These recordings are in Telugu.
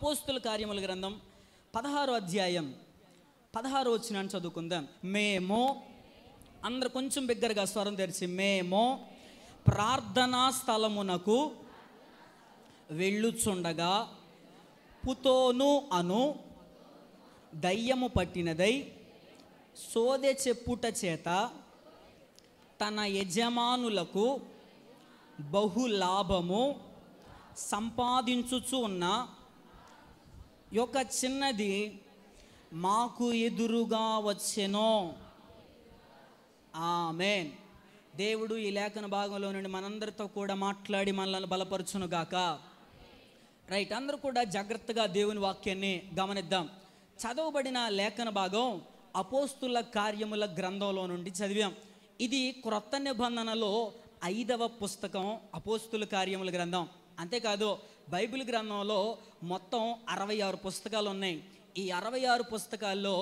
అపోస్తుల కార్యముల గ్రంథం 16వ అధ్యాయం 16వ వచనాన్ని చదువుకుందాం. మేము అందరు కొంచెం బిగ్గరగా స్వరం తెరిచి, మేము ప్రార్థనా స్థలమునకు వెళ్ళుచుండగా పుతోను అను దయ్యము పట్టినదై సోదె చెప్పుట చేత తన యజమానులకు బహులాభము సంపాదించుచు ఉన్న ఒక చిన్నది మాకు ఎదురుగా వచ్చెను. ఆమేన్. దేవుడు ఈ లేఖన భాగంలో నుండి మనందరితో కూడా మాట్లాడి మనల్ని బలపరచును గాక. రైట్, అందరూ కూడా జాగ్రత్తగా దేవుని వాక్యాన్ని గమనిద్దాం. చదవబడిన లేఖన భాగం అపోస్తుల కార్యముల గ్రంథంలో నుండి చదివాం. ఇది క్రొత్త నిబంధనలో 5వ పుస్తకం అపోస్తుల కార్యముల గ్రంథం. అంతేకాదు బైబిల్ గ్రంథంలో మొత్తం 66 పుస్తకాలు ఉన్నాయి. ఈ 66 పుస్తకాల్లో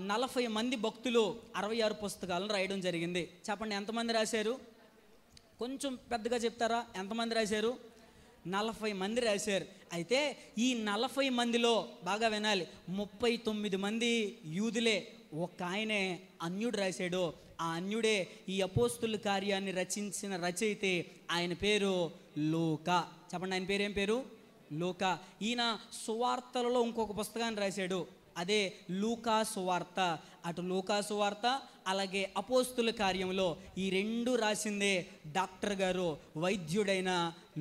40 మంది భక్తులు 66 పుస్తకాలను రాయడం జరిగింది. చెప్పండి, ఎంతమంది రాశారు? కొంచెం పెద్దగా చెప్తారా? ఎంతమంది రాశారు? 40 మంది రాశారు. అయితే ఈ 40 మందిలో బాగా వినాలి, 39 మంది యూదులే, ఒక ఆయనే అన్యుడు రాశాడు. ఆ అన్యుడే ఈ అపోస్తుల కార్యాన్ని రచించిన రచయితే. ఆయన పేరు లూకా. చెప్పండి, ఆయన పేరు ఏం పేరు? లూకా. ఈయన సువార్తలలో ఇంకొక పుస్తకాన్ని రాశాడు, అదే లూకా సువార్త. అటు లూకా సువార్త అలాగే అపోస్తుల కార్యంలో ఈ రెండు రాసిందే డాక్టర్ గారు, వైద్యుడైన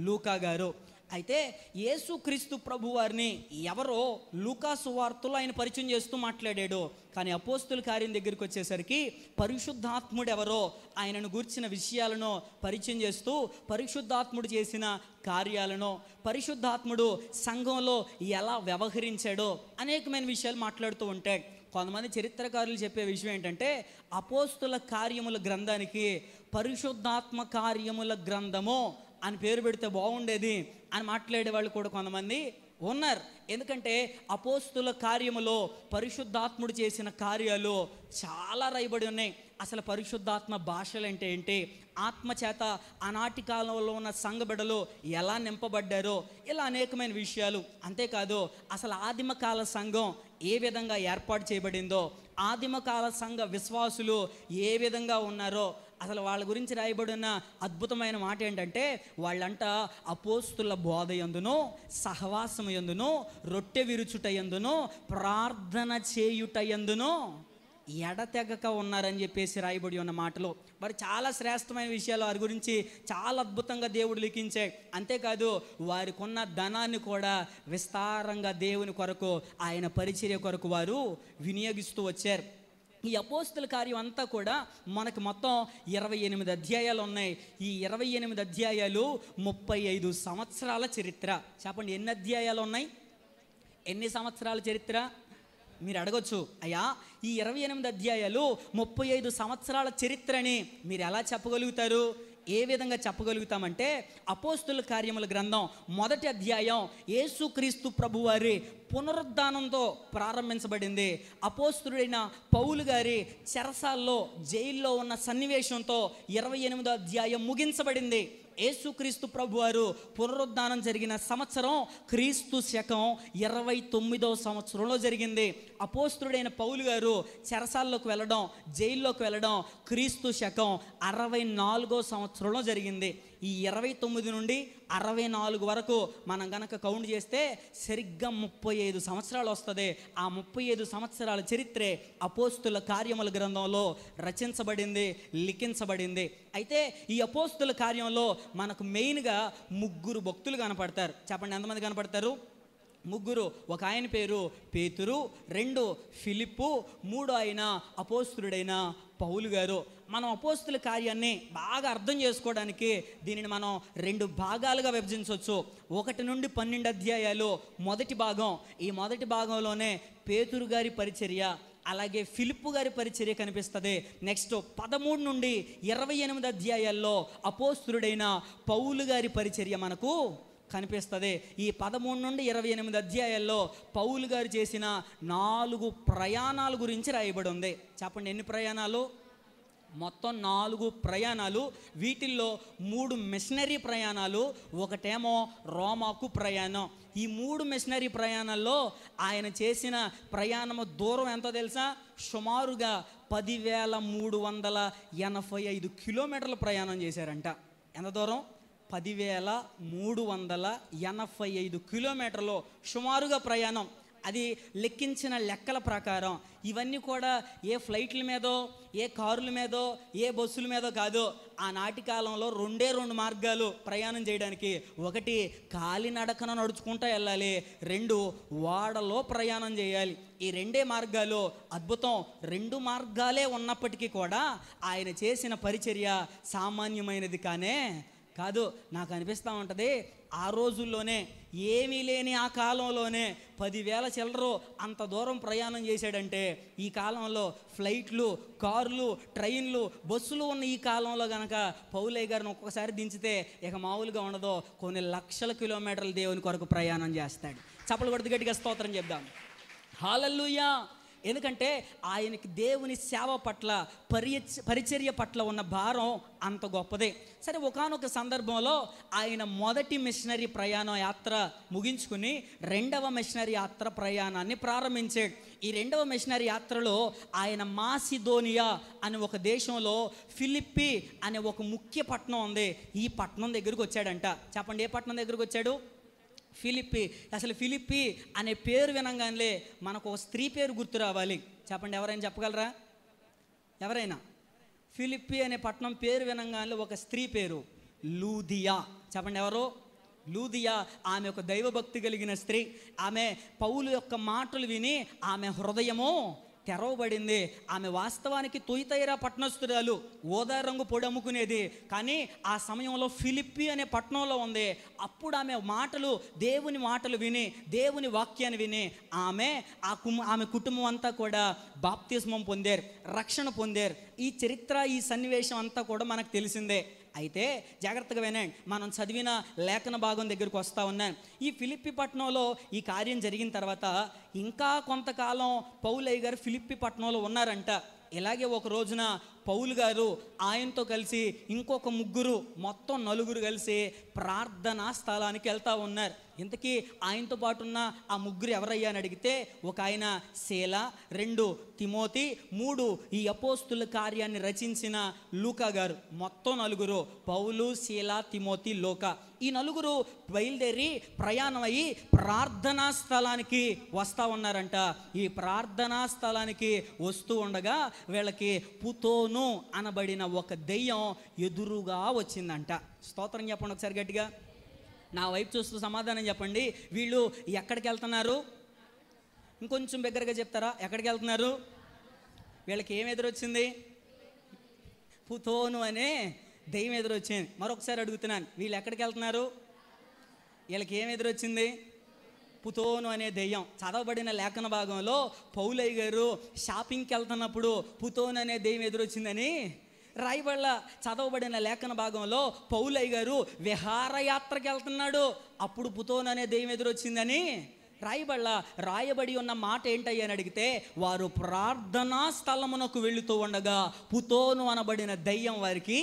లూకా గారు. అయితే యేసుక్రీస్తు ప్రభు వారిని ఎవరో లూకా సువార్తలో ఆయన పరిచయం చేస్తూ మాట్లాడాడు. కానీ అపోస్తుల కార్యం దగ్గరికి వచ్చేసరికి పరిశుద్ధాత్ముడు ఎవరో ఆయనను గూర్చిన విషయాలను పరిచయం చేస్తూ పరిశుద్ధాత్ముడు చేసిన కార్యాలను, పరిశుద్ధాత్ముడు సంఘంలో ఎలా వ్యవహరించాడో అనేకమైన విషయాలు మాట్లాడుతూ ఉంటాయి. కొంతమంది చరిత్రకారులు చెప్పే విషయం ఏంటంటే, అపోస్తుల కార్యముల గ్రంథానికి పరిశుద్ధాత్మ కార్యముల గ్రంథము అని పేరు పెడితే బాగుండేది అని మాట్లాడే వాళ్ళు కూడా కొంతమంది ఉన్నారు. ఎందుకంటే అపోస్తుల కార్యములో పరిశుద్ధాత్ముడు చేసిన కార్యాలు చాలా రాయబడి ఉన్నాయి. అసలు పరిశుద్ధాత్మ భాషలు అంటే ఏంటి, ఆత్మచేత ఆనాటి కాలంలో ఉన్న సంఘ బిడ్డలు ఎలా నింపబడ్డారో, ఇలా అనేకమైన విషయాలు. అంతేకాదు అసలు ఆదిమకాల సంఘం ఏ విధంగా ఏర్పాటు చేయబడిందో, ఆదిమకాల సంఘ విశ్వాసులు ఏ విధంగా ఉన్నారో, అసలు వాళ్ళ గురించి రాయబడిన అద్భుతమైన మాట ఏంటంటే, వాళ్ళంట అపోస్తుల బోధ యందును, సహవాసం యందును, రొట్టె విరుచుట యందును, ప్రార్థన చేయుట యందును ఎడతెగక ఉన్నారని చెప్పేసి రాయబడి ఉన్న మాటలు. మరి చాలా శ్రేష్టమైన విషయాలు వారి గురించి చాలా అద్భుతంగా దేవుడు లిఖించాయి. అంతేకాదు వారికి ఉన్న ధనాన్ని కూడా విస్తారంగా దేవుని కొరకు, ఆయన పరిచర్య కొరకు వారు వినియోగిస్తూ వచ్చారు. ఈ అపోస్తుల కార్యం అంతా కూడా మనకు మొత్తం 28 అధ్యాయాలు ఉన్నాయి. ఈ 28 అధ్యాయాలు 35 సంవత్సరాల చరిత్ర. చెప్పండి, ఎన్ని అధ్యాయాలు ఉన్నాయి? ఎన్ని సంవత్సరాల చరిత్ర? మీరు అడగొచ్చు, అయ్యా ఈ 28 అధ్యాయాలు 35 సంవత్సరాల చరిత్రని మీరు ఎలా చెప్పగలుగుతారు? ఏ విధంగా చెప్పగలుగుతామంటే, అపోస్తుల కార్యముల గ్రంథం 1వ అధ్యాయం యేసుక్రీస్తు ప్రభువారి పునరుద్ధానంతో ప్రారంభించబడింది. అపోస్తుడైన పౌలు గారి చెరసాల్లో, జైల్లో ఉన్న సన్నివేశంతో 28వ అధ్యాయం ముగించబడింది. యేసుక్రీస్తు ప్రభువారు పునరుద్ధానం జరిగిన సంవత్సరం క్రీస్తు శకం 29వ సంవత్సరంలో జరిగింది. అపోస్తుడైన పౌలు గారు చెరసాల్లోకి వెళ్ళడం, జైల్లోకి వెళ్ళడం క్రీస్తు శకం 64వ సంవత్సరంలో జరిగింది. ఈ 29 నుండి 64 వరకు మనం గనక కౌంట్ చేస్తే సరిగ్గా 35 సంవత్సరాలు వస్తుంది. ఆ 35 సంవత్సరాల చరిత్రే అపోస్తుల కార్యముల గ్రంథంలో రచించబడింది, లిఖించబడింది. అయితే ఈ అపోస్తుల కార్యంలో మనకు మెయిన్గా 3 భక్తులు కనపడతారు. చెప్పండి, ఎంతమంది కనపడతారు? 3. ఒక ఆయన పేరు పేతురు, 2 ఫిలిప్పు, 3 ఆయన అపోస్తుడైన పౌలు గారు. మనం అపోస్తుల కార్యాన్ని బాగా అర్థం చేసుకోవడానికి దీనిని మనం 2 భాగాలుగా విభజించవచ్చు. 1 నుండి 12 అధ్యాయాలు మొదటి భాగం. ఈ మొదటి భాగంలోనే పేతురు గారి పరిచర్య, అలాగే ఫిలిప్పు గారి పరిచర్య కనిపిస్తుంది. నెక్స్ట్ 13 నుండి 28 అధ్యాయాల్లో అపోస్తుడైన పౌలు గారి పరిచర్య మనకు కనిపిస్తుంది. ఈ 13 నుండి 28 అధ్యాయాల్లో పౌలు గారు చేసిన 4 ప్రయాణాల గురించి రాయబడి ఉంది. చెప్పండి, ఎన్ని ప్రయాణాలు? మొత్తం 4 ప్రయాణాలు. వీటిల్లో 3 మిషనరీ ప్రయాణాలు, ఒకటేమో రోమాకు ప్రయాణం. ఈ 3 మిషనరీ ప్రయాణాల్లో ఆయన చేసిన ప్రయాణము దూరం ఎంతో తెలుసా? సుమారుగా 10,385 కిలోమీటర్ల ప్రయాణం చేశారంట. ఎంత దూరం? 10,385 కిలోమీటర్లు సుమారుగా ప్రయాణం. అది లెక్కించిన లెక్కల ప్రకారం ఇవన్నీ కూడా ఏ ఫ్లైట్ల మీదో, ఏ కారుల మీదో, ఏ బస్సుల మీదో కాదు. ఆనాటి కాలంలో 2 మార్గాలు ప్రయాణం చేయడానికి. ఒకటి కాలినడకన నడుచుకుంటూ వెళ్ళాలి, 2 ఓడలో ప్రయాణం చేయాలి. ఈ 2 మార్గాలు అద్భుతం. 2 మార్గాలే ఉన్నప్పటికీ కూడా ఆయన చేసిన పరిచర్య సామాన్యమైనది కాదు. నాకు అనిపిస్తూ ఉంటుంది, ఆ రోజుల్లోనే ఏమీ లేని ఆ కాలంలోనే 10,000 చిల్లరు అంత దూరం ప్రయాణం చేశాడంటే, ఈ కాలంలో ఫ్లైట్లు, కార్లు, ట్రైన్లు, బస్సులు ఉన్న ఈ కాలంలో కనుక పౌలయ్య గారిని ఒక్కొక్కసారి దించితే ఇక మామూలుగా ఉండదు. కొన్ని లక్షల కిలోమీటర్లు దేవుని కొరకు ప్రయాణం చేస్తాడు. చప్పలు కొడుతూ గట్టిగా స్తోత్రం చెప్దాం. హల్లెలూయా. ఎందుకంటే ఆయనకి దేవుని సేవ పట్ల, పరిచర్య పట్ల ఉన్న భారం అంత గొప్పదే. సరే, ఒకానొక సందర్భంలో ఆయన మొదటి మిషనరీ ప్రయాణ యాత్ర ముగించుకుని 2వ మిషనరీ యాత్ర ప్రయాణాన్ని ప్రారంభించాడు. ఈ 2వ మిషనరీ యాత్రలో ఆయన మాసిదోనియా అనే ఒక దేశంలో ఫిలిప్పి అనే ఒక ముఖ్య పట్టణం ఉంది. ఈ పట్టణం దగ్గరకు వచ్చాడంట. చెప్పండి, ఏ పట్టణం దగ్గరకు వచ్చాడు? ఫిలిప్పి. అసలు ఫిలిప్పి అనే పేరు వినంగానే మనకు ఒక స్త్రీ పేరు గుర్తు రావాలి. చెప్పండి, ఎవరైనా చెప్పగలరా? ఎవరైనా? ఫిలిప్పి అనే పట్టణం పేరు వినంగానే ఒక స్త్రీ పేరు లూదియా. చెప్పండి, ఎవరు? లూదియా. ఆమె ఒక దైవభక్తి కలిగిన స్త్రీ. ఆమె పౌలు యొక్క మాటలు విని ఆమె హృదయము తెరవబడింది. ఆమె వాస్తవానికి తుయితైరా పట్టణస్తురాలు, ఓదా రంగు పొడి అమ్ముకునేది. కానీ ఆ సమయంలో ఫిలిప్పి అనే పట్టణంలో ఉంది. అప్పుడు ఆమె మాటలు, దేవుని మాటలు విని, దేవుని వాక్యాన్ని విని ఆమె కుటుంబం అంతా కూడా బాప్తిస్మం పొందారు, రక్షణ పొందారు. ఈ చరిత్ర, ఈ సన్నివేశం అంతా కూడా మనకు తెలిసిందే. అయితే జాగ్రత్తగా వినండి, మనం చదివిన లేఖన భాగం దగ్గరికి వస్తూ ఉన్నాను. ఈ ఫిలిప్పి పట్టణంలో ఈ కార్యం జరిగిన తర్వాత ఇంకా కొంతకాలం పౌలయ్య గారు ఫిలిప్పి పట్టణంలో ఉన్నారంట. ఇలాగే ఒక రోజున పౌలు గారు ఆయనతో కలిసి ఇంకొక 3, మొత్తం 4 కలిసి ప్రార్థనా స్థలానికి వెళ్తూ ఉన్నారు. ఇంతకీ ఆయనతో పాటు ఉన్న ఆ 3 ఎవరయ్యా అని అడిగితే, ఒక ఆయన శీలా, 2 తిమోతి, 3 ఈ అపోస్తుల కార్యాన్ని రచించిన లూకా గారు. మొత్తం 4, పౌలు, శీలా, తిమోతి, లూకా. ఈ 4 బయలుదేరి ప్రయాణం అయ్యి ప్రార్థనా స్థలానికి వస్తూ ఉన్నారంట. ఈ ప్రార్థనా స్థలానికి వస్తూ ఉండగా వీళ్ళకి పుతోను అనబడిన ఒక దెయ్యం ఎదురుగా వచ్చిందంట. స్తోత్రం చెప్పండి ఒకసారి గట్టిగా. నా వైపు చూస్తూ సమాధానం చెప్పండి. వీళ్ళు ఎక్కడికి వెళ్తున్నారు? ఇంకొంచెం దగ్గరగా చెప్తారా? ఎక్కడికి వెళ్తున్నారు? వీళ్ళకి ఏం ఎదురొచ్చింది? పుతోను అనే దెయ్యం ఎదురొచ్చింది. మరొకసారి అడుగుతున్నాను, వీళ్ళు ఎక్కడికి వెళ్తున్నారు? వీళ్ళకి ఏం ఎదురొచ్చింది? పుతోను అనే దెయ్యం. చదవబడిన లేఖన భాగంలో పౌలయ్య గారు షాపింగ్కి వెళ్తున్నప్పుడు పుతోను అనే దెయ్యం ఎదురొచ్చిందని రాయబళ్ళ. చదవబడిన లేఖన భాగంలో పౌలయ్య గారు విహారయాత్రకి వెళ్తున్నాడు, అప్పుడు పుతోను అనే దెయ్యం ఎదురొచ్చిందని రాయబడి ఉన్న మాట ఏంటయ్యని అడిగితే, వారు ప్రార్థనా స్థలమునకు వెళుతూ ఉండగా పుతోను అనబడిన దెయ్యం వారికి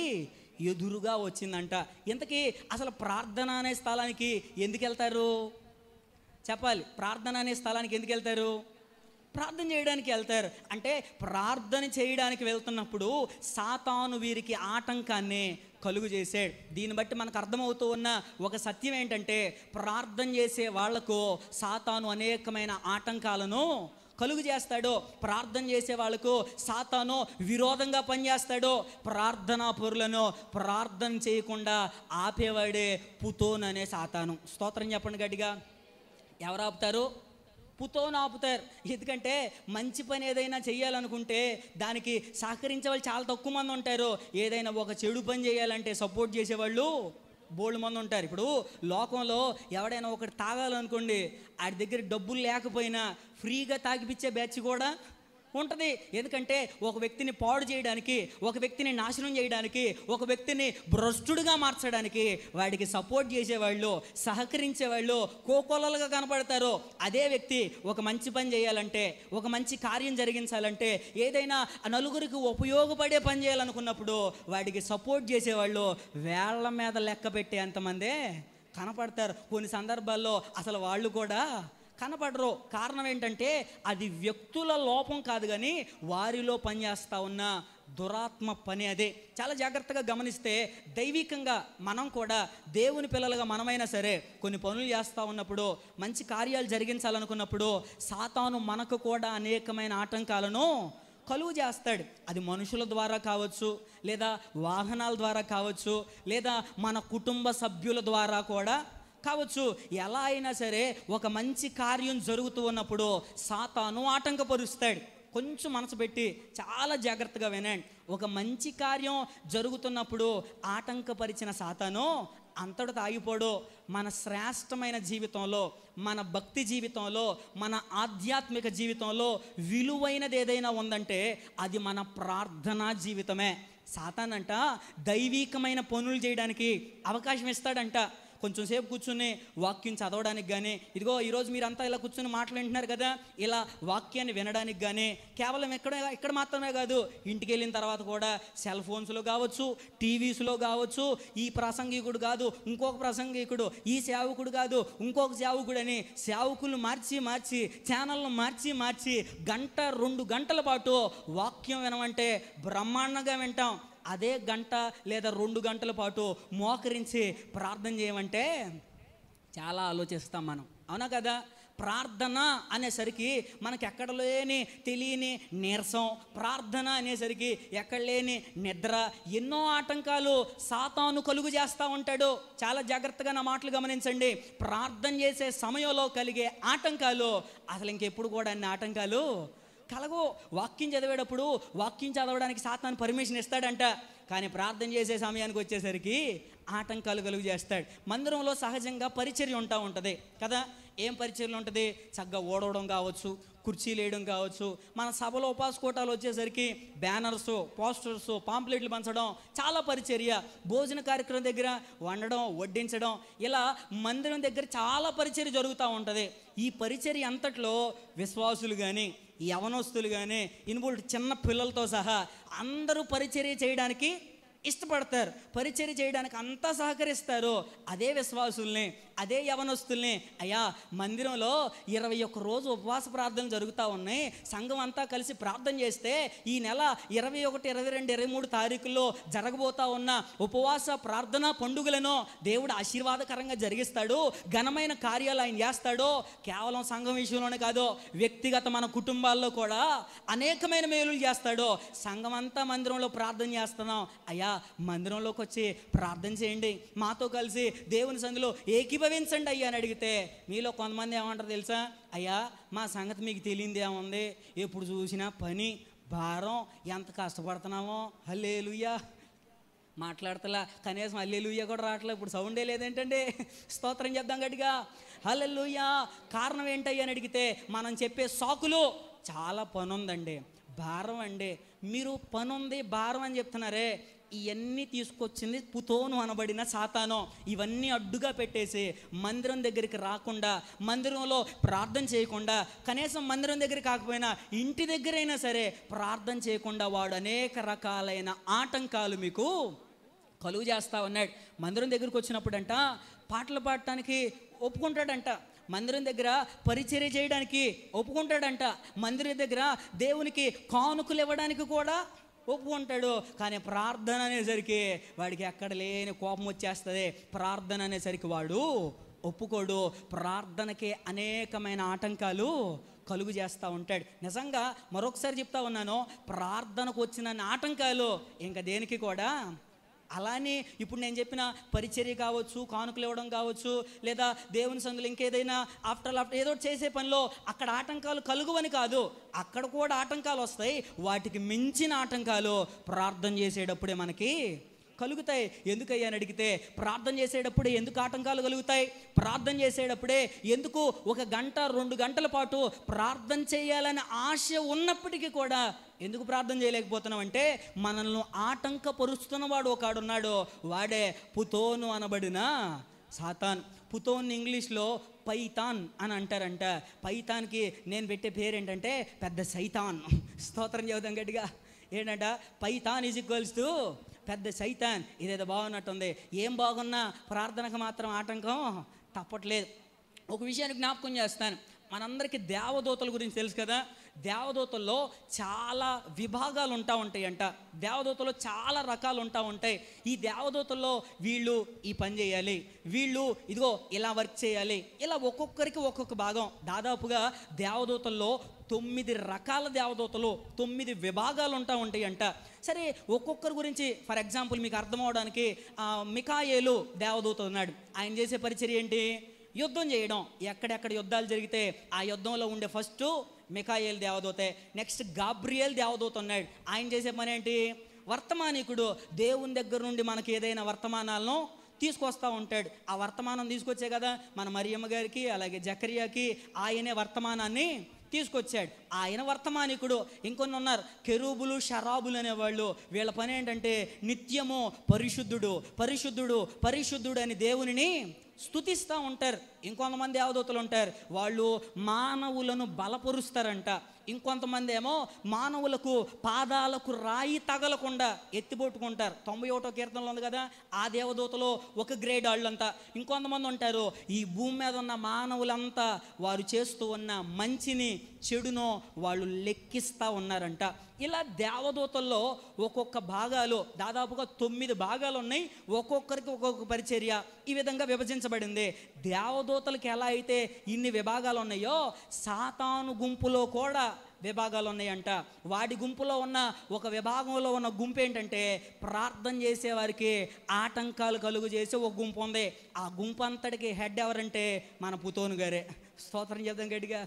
ఎదురుగా వచ్చిందంట. ఇంతకీ అసలు ప్రార్థన అనే స్థలానికి ఎందుకు వెళ్తారు? చెప్పాలి. ప్రార్థన అనే స్థలానికి ఎందుకు వెళ్తారు? ప్రార్థన చేయడానికి వెళ్తారు. అంటే ప్రార్థన చేయడానికి వెళ్తున్నప్పుడు సాతాను వీరికి ఆటంకాన్ని కలుగు చేసాడు. దీన్ని బట్టి మనకు అర్థమవుతూ ఉన్న ఒక సత్యం ఏంటంటే, ప్రార్థన చేసే వాళ్లకు సాతాను అనేకమైన ఆటంకాలను కలుగు చేస్తాడు. ప్రార్థన చేసే వాళ్ళకు సాతాను విరోధంగా పనిచేస్తాడు. ప్రార్థనా పరులను ప్రార్థన చేయకుండా ఆపేవాడే పుతోను అనే సాతాను. స్తోత్రం చెప్పండి గట్టిగా. ఎవరు ఆపుతారు? పుతోను ఆపుతారు. ఎందుకంటే మంచి పని ఏదైనా చేయాలనుకుంటే దానికి సహకరించే వాళ్ళు చాలా తక్కువ మంది ఉంటారు. ఏదైనా ఒక చెడు పని చేయాలంటే సపోర్ట్ చేసేవాళ్ళు బోల్డ్ మంది ఉంటారు. ఇప్పుడు లోకంలో ఎవడైనా ఒకటి తాగాలనుకోండి, ఆడి దగ్గర డబ్బులు లేకపోయినా ఫ్రీగా తాగిపిచ్చే బ్యాచ్ కూడా ఉంటుంది. ఎందుకంటే ఒక వ్యక్తిని పాడు చేయడానికి, ఒక వ్యక్తిని నాశనం చేయడానికి, ఒక వ్యక్తిని భ్రష్టుడిగా మార్చడానికి వాడికి సపోర్ట్ చేసేవాళ్ళు, సహకరించేవాళ్ళు కోకొల్లలుగా కనపడతారు. అదే వ్యక్తి ఒక మంచి పని చేయాలంటే, ఒక మంచి కార్యం జరిగించాలంటే, ఏదైనా నలుగురికి ఉపయోగపడే పని చేయాలనుకున్నప్పుడు వాడికి సపోర్ట్ చేసేవాళ్ళు వేళ్ల మీద లెక్క పెట్టే అంతమందే కనపడతారు. కొన్ని సందర్భాల్లో అసలు వాళ్ళు కూడా కనపడరు. కారణం ఏంటంటే అది వ్యక్తుల లోపం కాదు, కానీ వారిలో పనిచేస్తూ ఉన్న దురాత్మ పని అదే. చాలా జాగ్రత్తగా గమనిస్తే దైవికంగా మనం కూడా దేవుని పిల్లలుగా మనమైనా సరే కొన్ని పనులు చేస్తూ ఉన్నప్పుడు, మంచి కార్యాలు జరిగించాలనుకున్నప్పుడు సాతాను మనకు కూడా అనేకమైన ఆటంకాలను కలుగు చేస్తాడు. అది మనుషుల ద్వారా కావచ్చు, లేదా వాహనాల ద్వారా కావచ్చు, లేదా మన కుటుంబ సభ్యుల ద్వారా కూడా కావచ్చు. ఎలా అయినా సరే ఒక మంచి కార్యం జరుగుతూ ఉన్నప్పుడు సాతాను ఆటంకపరుస్తాడు. కొంచెం మనసు పెట్టి చాలా జాగ్రత్తగా వినండి. ఒక మంచి కార్యం జరుగుతున్నప్పుడు ఆటంకపరిచిన సాతాను అంతటితో ఆగిపోడు. మన శ్రేష్టమైన జీవితంలో, మన భక్తి జీవితంలో, మన ఆధ్యాత్మిక జీవితంలో విలువైనది ఏదైనా ఉందంటే అది మన ప్రార్థనా జీవితమే. సాతానంట దైవికమైన పనులు చేయడానికి అవకాశం ఇస్తాడంట. కొంచెం సేపు కూర్చుని వాక్యం చదవడానికి కానీ, ఇదిగో ఈరోజు మీరంతా ఇలా కూర్చుని మాట్లాడుతున్నారు కదా, ఇలా వాక్యాన్ని వినడానికి కానీ, కేవలం ఇక్కడ మాత్రమే కాదు, ఇంటికి వెళ్ళిన తర్వాత కూడా సెల్ ఫోన్స్లో కావచ్చు, టీవీస్లో కావచ్చు, ఈ ప్రసంగికుడు కాదు ఇంకొక ప్రసంగికుడు, ఈ సేవకుడు కాదు ఇంకొక సేవకుడు అని సేవకులు మార్చి ఛానల్ను మార్చి గంట 2 గంటల పాటు వాక్యం వినమంటే బ్రహ్మాండంగా వింటాం. అదే గంట లేదా 2 గంటల పాటు మోకరించి ప్రార్థన చేయమంటే చాలా ఆలోచిస్తాం మనం, అవునా కదా? ప్రార్థన అనేసరికి మనకి ఎక్కడ లేని తెలియని నీరసం, ప్రార్థన అనేసరికి ఎక్కడ లేని నిద్ర, ఎన్నో ఆటంకాలు సాతాను కలుగు చేస్తూ ఉంటాడు. చాలా జాగ్రత్తగా నా మాటలు గమనించండి. ప్రార్థన చేసే సమయంలో కలిగే ఆటంకాలు అసలు ఇంకెప్పుడు కూడా అన్ని ఆటంకాలు కలగో. వాక్యం చదివేటప్పుడు వాక్యం చదవడానికి సాతాను పర్మిషన్ ఇస్తాడంట, కానీ ప్రార్థన చేసే సమయానికి వచ్చేసరికి ఆటంకాలు కలుగు చేస్తాడు. మందిరంలో సహజంగా పరిచర్య ఉంటుంది కదా. ఏం పరిచర్యలు ఉంటుంది? చక్కగా ఓడవడం కావచ్చు, కుర్చీలు వేయడం కావచ్చు. మన సభలో ఉపాసకోటాలు వచ్చేసరికి బ్యానర్స్, పోస్టర్స్, పాంప్లెట్లు పంచడం చాలా పరిచర్య. భోజన కార్యక్రమం దగ్గర వండడం, వడ్డించడం, ఇలా మందిరం దగ్గర చాలా పరిచర్య జరుగుతూ ఉంటుంది. ఈ పరిచర్య అంతట్లో విశ్వాసులు కానీ, యవనస్తులు కానీ, ఇన్వాల్వ్ చిన్న పిల్లలతో సహా అందరూ పరిచర్య చేయడానికి ఇష్టపడతారు, పరిచర్య చేయడానికి అంతా సహకరిస్తారు. అదే విశ్వాసుల్ని, అదే యవనస్తుల్ని, అయ్యా మందిరంలో 21 రోజు ఉపవాస ప్రార్థనలు జరుగుతూ ఉన్నాయి, సంఘం అంతా కలిసి ప్రార్థన చేస్తే ఈ నెల 21, 22, 23 తారీఖుల్లో జరగబోతా ఉన్న ఉపవాస ప్రార్థన పండుగలను దేవుడు ఆశీర్వాదకరంగా జరిగిస్తాడు, ఘనమైన కార్యాలు ఆయన చేస్తాడు. కేవలం సంఘం విషయంలోనే కాదు, వ్యక్తిగత మన కుటుంబాల్లో కూడా అనేకమైన మేలులు చేస్తాడు. సంఘం అంతా మందిరంలో ప్రార్థన చేస్తున్నాం, అయ్యా మందిరంలోకి వచ్చి ప్రార్థన చేయండి, మాతో కలిసి దేవుని సన్నిధిలో ఏకీభవించండి అయ్యా అని అడిగితే మీలో కొంతమంది ఏమంటారు తెలుసా? అయ్యా మా సంగతి మీకు తెలియంది ఏముంది, ఎప్పుడు చూసినా పని భారం, ఎంత కష్టపడుతున్నామో, హల్లెలూయా మాట్లాడతలా, కనీసం హల్లెలూయా కూడా రావట్లేదు, ఇప్పుడు సౌండే లేదేంటండి, స్తోత్రం చెప్దాం గట్టిగా హల్లెలూయా. కారణం ఏంటయ్యా అని అడిగితే మనం చెప్పే సాకులు చాలా పని ఉందండి, భారం అండి. మీరు పని ఉంది భారం అని చెప్తున్నారే, ఇవన్నీ తీసుకొచ్చింది పుతోను అనబడిన సాతాను. ఇవన్నీ అడ్డుగా పెట్టేసి మందిరం దగ్గరికి రాకుండా, మందిరంలో ప్రార్థన చేయకుండా, కనీసం మందిరం దగ్గర కాకపోయినా ఇంటి దగ్గరైనా సరే ప్రార్థన చేయకుండా వాడు అనేక రకాలైన ఆటంకాలు మీకు కలుగు చేస్తూ ఉన్నాడు. మందిరం దగ్గరికి వచ్చినప్పుడంట పాటలు పాడటానికి ఒప్పుకుంటాడంట, మందిరం దగ్గర పరిచర్య చేయడానికి ఒప్పుకుంటాడంట, మందిరం దగ్గర దేవునికి కానుకలు ఇవ్వడానికి కూడా ఒప్పుకుంటాడు. కానీ ప్రార్థన అనేసరికి వాడికి ఎక్కడ లేని కోపం వచ్చేస్తుంది, ప్రార్థన అనేసరికి వాడు ఒప్పుకోడు. ప్రార్థనకే అనేకమైన ఆటంకాలు కలుగు చేస్తూ ఉంటాడు. నిజంగా మరొకసారి చెప్తా ఉన్నాను, ప్రార్థనకు వచ్చిన ఆటంకాలు ఇంకా దేనికి కూడా. అలానే ఇప్పుడు నేను చెప్పిన పరిచర్య కావచ్చు, కానుకలు ఇవ్వడం కావచ్చు, లేదా దేవుని సందులో ఇంకేదైనా ఆఫ్టర్ ఏదో చేసే పనిలో అక్కడ ఆటంకాలు కలుగువని కాదు, అక్కడ కూడా ఆటంకాలు వస్తాయి. వాటికి మించిన ఆటంకాలు ప్రార్థన చేసేటప్పుడే మనకి కలుగుతాయి. ఎందుకయ్యా అని అడిగితే, ప్రార్థన చేసేటప్పుడే ఎందుకు ఆటంకాలు కలుగుతాయి? ప్రార్థన చేసేటప్పుడే ఎందుకు 1 గంట 2 గంటల పాటు ప్రార్థన చేయాలని ఆశ ఉన్నప్పటికీ కూడా ఎందుకు ప్రార్థన చేయలేకపోతున్నాం అంటే, మనల్ని ఆటంకపరుస్తున్నవాడు ఒకడున్నాడు, వాడే పుతోను అనబడిన సాతాన్. పుతోన్ ఇంగ్లీష్లో పైతాన్ అని అంటారంట. పైతాన్కి నేను పెట్టే పేరు ఏంటంటే పెద్ద సైతాన్. స్తోత్రం చెబుదాం గట్టిగా. ఏంటంట? పైతాన్ ఈజ్ ఈక్వల్స్ టు పెద్ద సైతాన్ ఇదేదో బాగున్నట్టుంది, ఏం బాగున్నా ప్రార్థనకు మాత్రం ఆటంకం తప్పట్లేదు. ఒక విషయాన్ని జ్ఞాపకం చేస్తాను. మనందరికీ దేవదూతల గురించి తెలుసు కదా. దేవదూతల్లో చాలా విభాగాలు ఉంటాయంట. దేవదూతల్లో చాలా రకాలు ఉంటాయి. ఈ దేవదూతల్లో వీళ్ళు ఈ పని చేయాలి, వీళ్ళు ఇదిగో ఇలా వర్క్ చేయాలి, ఇలా ఒక్కొక్కరికి ఒక్కొక్క భాగం. దాదాపుగా దేవదూతల్లో 9 రకాల దేవదూతలు, 9 విభాగాలు ఉంటాయంట. సరే, ఒక్కొక్కరి గురించి ఫర్ ఎగ్జాంపుల్ మీకు అర్థం అవడానికి మిఖాయేలు దేవదూత ఉన్నాడు. ఆయన చేసే పరిచర్య ఏంటి? యుద్ధం చేయడం. ఎక్కడెక్కడ యుద్ధాలు జరిగితే ఆ యుద్ధంలో ఉండే ఫస్ట్ మిఖాయేలు దేవదూతే. నెక్స్ట్ గాబ్రియేల్ దేవదూత ఉన్నాడు. ఆయన చేసే పని ఏంటి? వర్తమానికుడు. దేవుని దగ్గర నుండి మనకి ఏదైనా వర్తమానాలను తీసుకొస్తూ ఉంటాడు. ఆ వర్తమానం తీసుకొచ్చే కదా మన మరియమ్మ గారికి అలాగే జకరియాకి ఆయనే వర్తమానాన్ని తీసుకొచ్చాడు. ఆయన వర్తమానికుడు. ఇంకొన్ని ఉన్నారు, కెరూబులు షరాబులు అనేవాళ్ళు. వీళ్ళ పని ఏంటంటే నిత్యము పరిశుద్ధుడు పరిశుద్ధుడు పరిశుద్ధుడు అని దేవునిని స్తుతిస్తూ ఉంటారు. ఇంకొంతమంది దేవదూతలు ఉంటారు, వాళ్ళు మానవులను బలపరుస్తారంట. ఇంకొంతమంది ఏమో మానవులకు పాదాలకు రాయి తగలకుండా ఎత్తిపొట్టుకుంటారు. 91వ కీర్తనలో ఉంది కదా, ఆ దేవదూతలో ఒక గ్రేడ్ వాళ్ళంతా. ఇంకొంతమంది ఉంటారు, ఈ భూమి మీద ఉన్న మానవులంతా వారు చేస్తూ ఉన్న మంచిని చెడునో వాళ్ళు లెక్కిస్తూ ఉన్నారంట. ఇలా దేవదూతల్లో ఒక్కొక్క భాగాలు, దాదాపుగా 9 భాగాలు ఉన్నాయి. ఒక్కొక్కరికి ఒక్కొక్క పరిచర్య ఈ విధంగా విభజించబడింది. దేవదూతలకి ఎలా అయితే ఇన్ని విభాగాలు ఉన్నాయో, సాతాను గుంపులో కూడా విభాగాలు ఉన్నాయంట. వాడి గుంపులో ఉన్న ఒక విభాగంలో ఉన్న గుంపు ఏంటంటే ప్రార్థన చేసేవారికి ఆటంకాలు కలుగు చేసే ఒక గుంపు ఉంది. ఆ గుంపు అంతటికి హెడ్ ఎవరంటే మన పుతోను గారే. స్తోత్రం చెప్దాం గట్టిగా.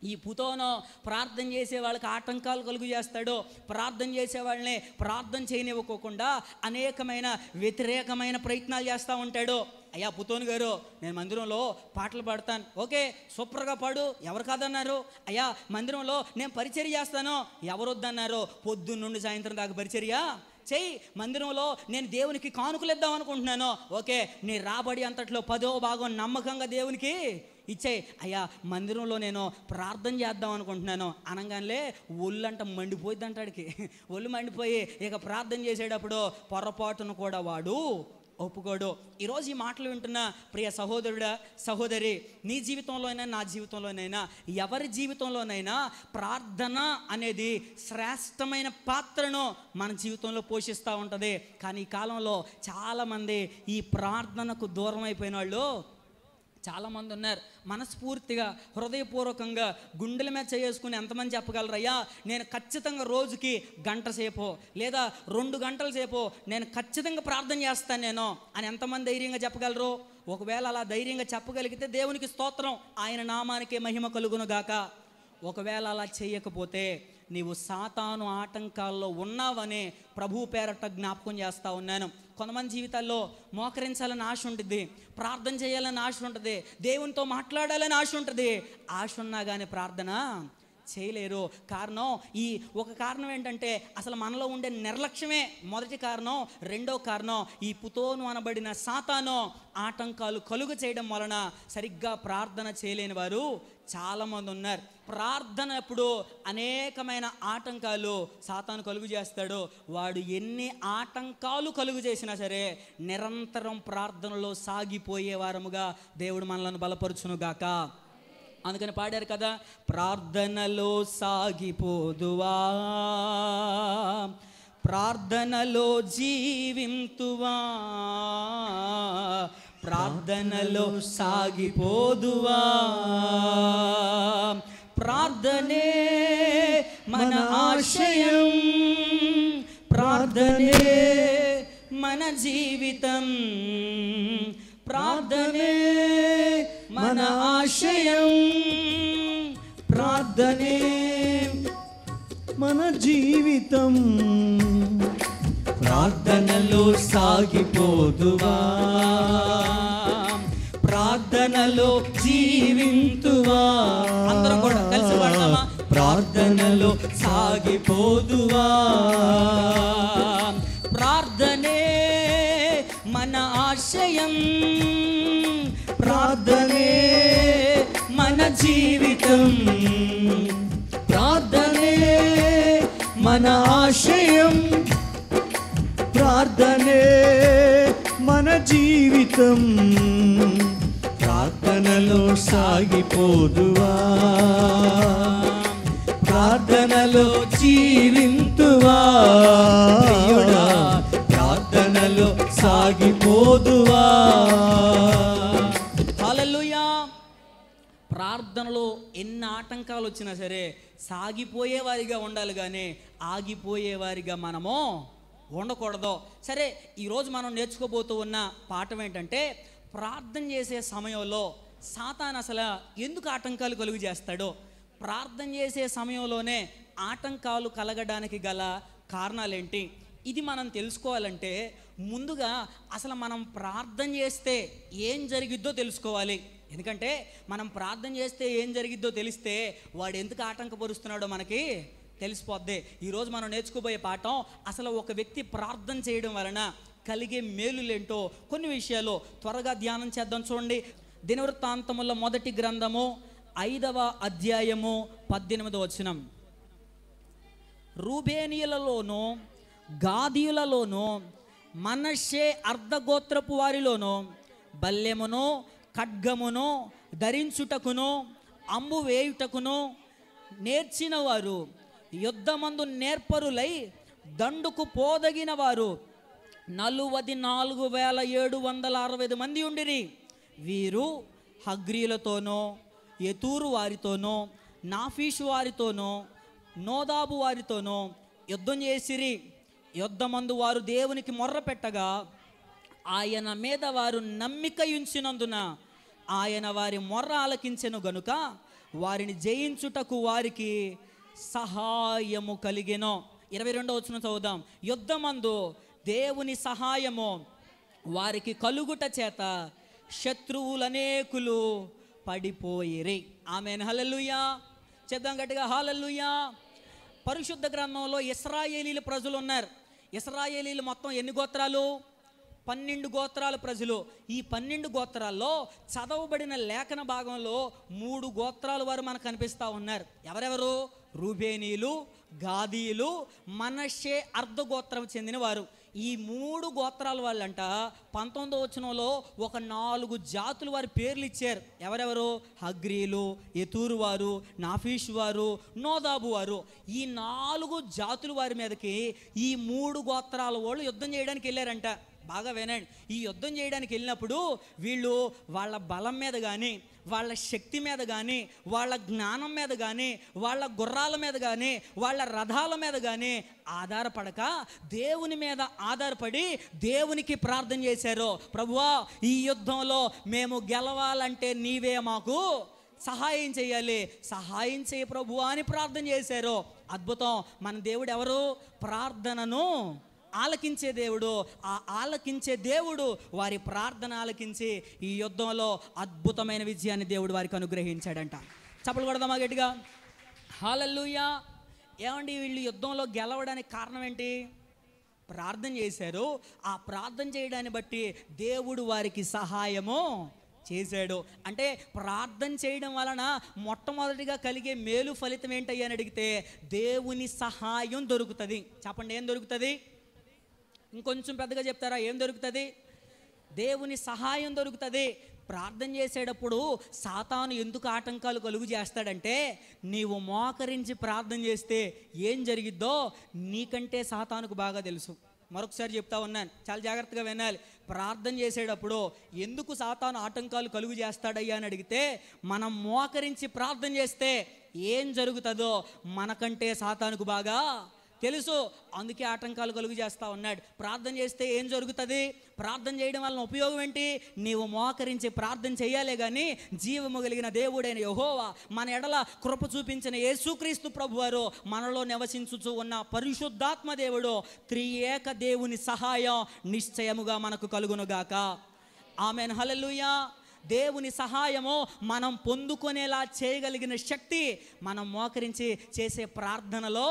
ఈ పుతోను ప్రార్థన చేసే వాళ్ళకి ఆటంకాలు కలుగు చేస్తాడు. ప్రార్థన చేసే వాళ్ళని ప్రార్థన చేయనివ్వకోకుండా అనేకమైన వ్యతిరేకమైన ప్రయత్నాలు చేస్తూ ఉంటాడు. అయ్యా పుతోను గారు, నేను మందిరంలో పాటలు పాడతాను, ఓకే సూపర్గా పాడు, ఎవరు కాదన్నారు? అయ్యా మందిరంలో నేను పరిచర్య చేస్తాను, ఎవరు వద్దన్నారు? పొద్దున్న నుండి సాయంత్రం దాకా పరిచర్య చెయ్యి. మందిరంలో నేను దేవునికి కానుకలు ఇద్దాం అనుకుంటున్నాను, ఓకే నీ రాబడి అంతట్లో 10వ భాగం నమ్మకంగా దేవునికి ఇచ్చేయి. అయ్యా మందిరంలో నేను ప్రార్థన చేద్దాం అనుకుంటున్నాను అనగానే ఒళ్ళంట మండిపోయింది అంటాడికి. ఒళ్ళు మండిపోయి ఇక ప్రార్థన చేసేటప్పుడు పొరపాటును కూడా వాడు ఒప్పుకోడు. ఈరోజు ఈ మాటలు వింటున్న ప్రియ సహోదరుడా సహోదరి, నీ జీవితంలోనైనా నా జీవితంలోనైనా ఎవరి జీవితంలోనైనా ప్రార్థన అనేది శ్రేష్టమైన పాత్రను మన జీవితంలో పోషిస్తూ ఉంటుంది. కానీ ఈ కాలంలో చాలామంది ఈ ప్రార్థనకు దూరం అయిపోయిన వాళ్ళు చాలామంది ఉన్నారు. మనస్ఫూర్తిగా హృదయపూర్వకంగా గుండెల మీద చేసుకుని ఎంతమంది చెప్పగలరు, అయ్యా నేను ఖచ్చితంగా రోజుకి గంట సేపో లేదా 2 గంటల సేపో నేను ఖచ్చితంగా ప్రార్థన చేస్తాను నేను అని ఎంతమంది ధైర్యంగా చెప్పగలరు? ఒకవేళ అలా ధైర్యంగా చెప్పగలిగితే దేవునికి స్తోత్రం, ఆయన నామానికే మహిమ కలుగును గాక. ఒకవేళ అలా చేయకపోతే నీవు సాతాను ఆటంకాల్లో ఉన్నావని ప్రభు పేరట జ్ఞాపకం చేస్తూ ఉన్నాను. కొంతమంది జీవితాల్లో మోకరించాలని ఆశ ఉంటుంది, ప్రార్థన చేయాలని ఆశ ఉంటుంది, దేవునితో మాట్లాడాలని ఆశ ఉంటుంది. ఆశ ఉన్నా కానీ ప్రార్థన చేయలేరు. కారణం ఒక కారణం ఏంటంటే అసలు మనలో ఉండే నిర్లక్ష్యమే మొదటి కారణం. రెండో కారణం ఈ పుతోను అనబడిన సాతాను ఆటంకాలు కలుగు చేయడం వలన సరిగ్గా ప్రార్థన చేయలేని వారు చాలామంది ఉన్నారు. ప్రార్థన అప్పుడు అనేకమైన ఆటంకాలు సాతాను కలుగు చేస్తాడు. వాడు ఎన్ని ఆటంకాలు కలుగు చేసినా సరే నిరంతరం ప్రార్థనలో సాగిపోయే వారముగా దేవుడు మనలను బలపరుచును గాక. అందుకని పాడారు కదా, ప్రార్థనలో సాగిపోదువా, ప్రార్థనలో జీవింతువా, ప్రార్థనలో సాగిపోదువా, ప్రార్థనే మన ఆశయం, ప్రార్థనే మన జీవితం, ప్రార్థనే మన ఆశయం, ప్రార్థనే మన జీవితం. ప్రార్థనలో సాగిపోదువా, ప్రార్థనలో జీవింతువా. అందరం కూడా కలిసి పాడదామా? ప్రార్థనలో సాగిపోదువా, ప్రార్థనే మన ఆశయం, ప్రార్థనే మన జీవితం, ప్రార్థనే మన ఆశయం, ప్రార్థనే మన జీవితం, ప్రార్థనలో సాగిపోదువా, ప్రార్థనలో జీవింతువా, ప్రార్థనలో సాగిపోదువా. హల్లెలూయా. ప్రార్థనలో ఎన్ని ఆటంకాలు వచ్చినా సరే సాగిపోయేవారిగా ఉండాలి, కానీ ఆగిపోయేవారిగా మనము ఉండకూడదు. సరే, ఈరోజు మనం నేర్చుకోబోతూ ఉన్న పాఠం ఏంటంటే, ప్రార్థన చేసే సమయంలో సాతాను అసలు ఎందుకు ఆటంకాలు కలుగు చేస్తాడో, ప్రార్థన చేసే సమయంలోనే ఆటంకాలు కలగడానికి గల కారణాలేంటి, ఇది మనం తెలుసుకోవాలంటే ముందుగా అసలు మనం ప్రార్థన చేస్తే ఏం జరిగిద్దో తెలుసుకోవాలి. ఎందుకంటే మనం ప్రార్థన చేస్తే ఏం జరిగిద్దో తెలిస్తే వాడు ఎందుకు ఆటంకపరుస్తున్నాడో మనకి తెలిసిపోద్ది. ఈరోజు మనం నేర్చుకోబోయే పాఠం అసలు ఒక వ్యక్తి ప్రార్థన చేయడం వలన కలిగే మేలులేంటో కొన్ని విషయాలు త్వరగా ధ్యానం చేద్దాం. చూడండి, దినవృత్తాంతముల మొదటి గ్రంథము 5వ అధ్యాయము 18వ వచనం. రూబేనీయులలోను గాదీయులలోను మనష్షే అర్ధగోత్రపు వారిలోను బల్లెమును ఖడ్గమును ధరించుటకును అంబు వేయుటకును నేర్చిన వారు, యుద్ధమందు నేర్పరులై దండుకు పోదగిన వారు 44,760 మంది ఉండిరి. వీరు హగ్రీలతోనో యతూరు వారితోనో నాఫీషు వారితోనో నోదాబు వారితోనో యుద్ధం చేసిరి. యుద్ధమందు వారు దేవునికి మొర్ర పెట్టగా ఆయన మీద వారు నమ్మిక ఉంచినందున ఆయన వారి మొర్ర ఆలకించెను గనుక వారిని జయించుటకు వారికి సహాయము కలిగెను. 22వ వచనం చదువుదాం. యుద్ధమందు దేవుని సహాయము వారికి కలుగుట చేత శత్రువులనేకులు పడిపోయిరి. ఆమేన్. హల్లెలూయా. చెప్దాం గట్టిగా, హల్లెలూయా. పరిశుద్ధ గ్రంథంలో ఇశ్రాయేలీల ప్రజలు ఉన్నారు. ఇశ్రాయేలీలు మొత్తం ఎన్ని గోత్రాలు? 12 గోత్రాల ప్రజలు. ఈ 12 గోత్రాల్లో చదవబడిన లేఖన భాగంలో 3 గోత్రాల వారు మనకు కనిపిస్తూ ఉన్నారు. ఎవరెవరు? రూబేనీయులు, గాదీయులు, మనష్షే అర్ధగోత్రం చెందిన వారు. ఈ 3 గోత్రాల వాళ్ళంట 19వ వచనంలో ఒక 4 జాతుల వారి పేర్లు ఇచ్చారు. ఎవరెవరు? హగ్రీలు, యతూరు వారు, నాఫీషు వారు, నోదాబు వారు. ఈ 4 జాతుల వారి మీదకి ఈ 3 గోత్రాల వాళ్ళు యుద్ధం చేయడానికి వెళ్ళారంట. బాగా వినండి, ఈ యుద్ధం చేయడానికి వెళ్ళినప్పుడు వీళ్ళు వాళ్ళ బలం మీద కానీ, వాళ్ళ శక్తి మీద కానీ, వాళ్ళ జ్ఞానం మీద కానీ, వాళ్ళ గుర్రాల మీద కానీ, వాళ్ళ రథాల మీద కానీ ఆధారపడక దేవుని మీద ఆధారపడి దేవునికి ప్రార్థన చేశారు. ప్రభువా, ఈ యుద్ధంలో మేము గెలవాలంటే నీవే మాకు సహాయం చేయాలి, సహాయం చేయ ప్రభువా అని ప్రార్థన చేశారు. అద్భుతం. మన దేవుడు ఎవరు? ప్రార్థనను ఆలకించే దేవుడు. ఆ ఆలకించే దేవుడు వారి ప్రార్థన ఆలకించి ఈ యుద్ధంలో అద్భుతమైన విజయాన్ని దేవుడు వారికి అనుగ్రహించాడంట. చప్పలు కొడదామా గట్టిగా? హల్లెలూయా. ఏమండి, వీళ్ళు యుద్ధంలో గెలవడానికి కారణం ఏంటి? ప్రార్థన చేశారు. ఆ ప్రార్థన చేయడాన్ని బట్టి దేవుడు వారికి సహాయము చేశాడు. అంటే ప్రార్థన చేయడం వలన మొట్టమొదటిగా కలిగే మేలు ఫలితం ఏంటయ్యా అని అడిగితే దేవుని సహాయం దొరుకుతుంది. చెప్పండి, ఏం దొరుకుతుంది? ఇంకొంచెం పెద్దగా చెప్తారా? ఏం దొరుకుతుంది? దేవుని సహాయం దొరుకుతుంది. ప్రార్థన చేసేటప్పుడు సాతాను ఎందుకు ఆటంకాలు కలుగు చేస్తాడంటే, నీవు మోకరించి ప్రార్థన చేస్తే ఏం జరిగిద్దో నీకంటే సాతానుకు బాగా తెలుసు. మరొకసారి చెప్తా ఉన్నాను, చాలా జాగ్రత్తగా వినాలి. ప్రార్థన చేసేటప్పుడు ఎందుకు సాతాను ఆటంకాలు కలుగు చేస్తాడయ్యా అని అడిగితే, మనం మోకరించి ప్రార్థన చేస్తే ఏం జరుగుతుందో మనకంటే సాతానుకు బాగా తెలుసు. అందుకే ఆటంకాలు కలుగు చేస్తూ ఉన్నాడు. ప్రార్థన చేస్తే ఏం జరుగుతుంది? ప్రార్థన చేయడం వలన ఉపయోగం ఏంటి? నీవు మోకరించి ప్రార్థన చేయాలే కానీ జీవము కలిగిన దేవుడైన యెహోవా, మన ఎడల కృప చూపించిన యేసుక్రీస్తు ప్రభువారు, మనలో నివసించుచు ఉన్న పరిశుద్ధాత్మ దేవుడు, త్రియేక దేవుని సహాయం నిశ్చయముగా మనకు కలుగునుగాక. ఆమేన్. హల్లెలూయా. దేవుని సహాయము మనం పొందుకునేలా చేయగలిగిన శక్తి మనం మోకరించి చేసే ప్రార్థనలో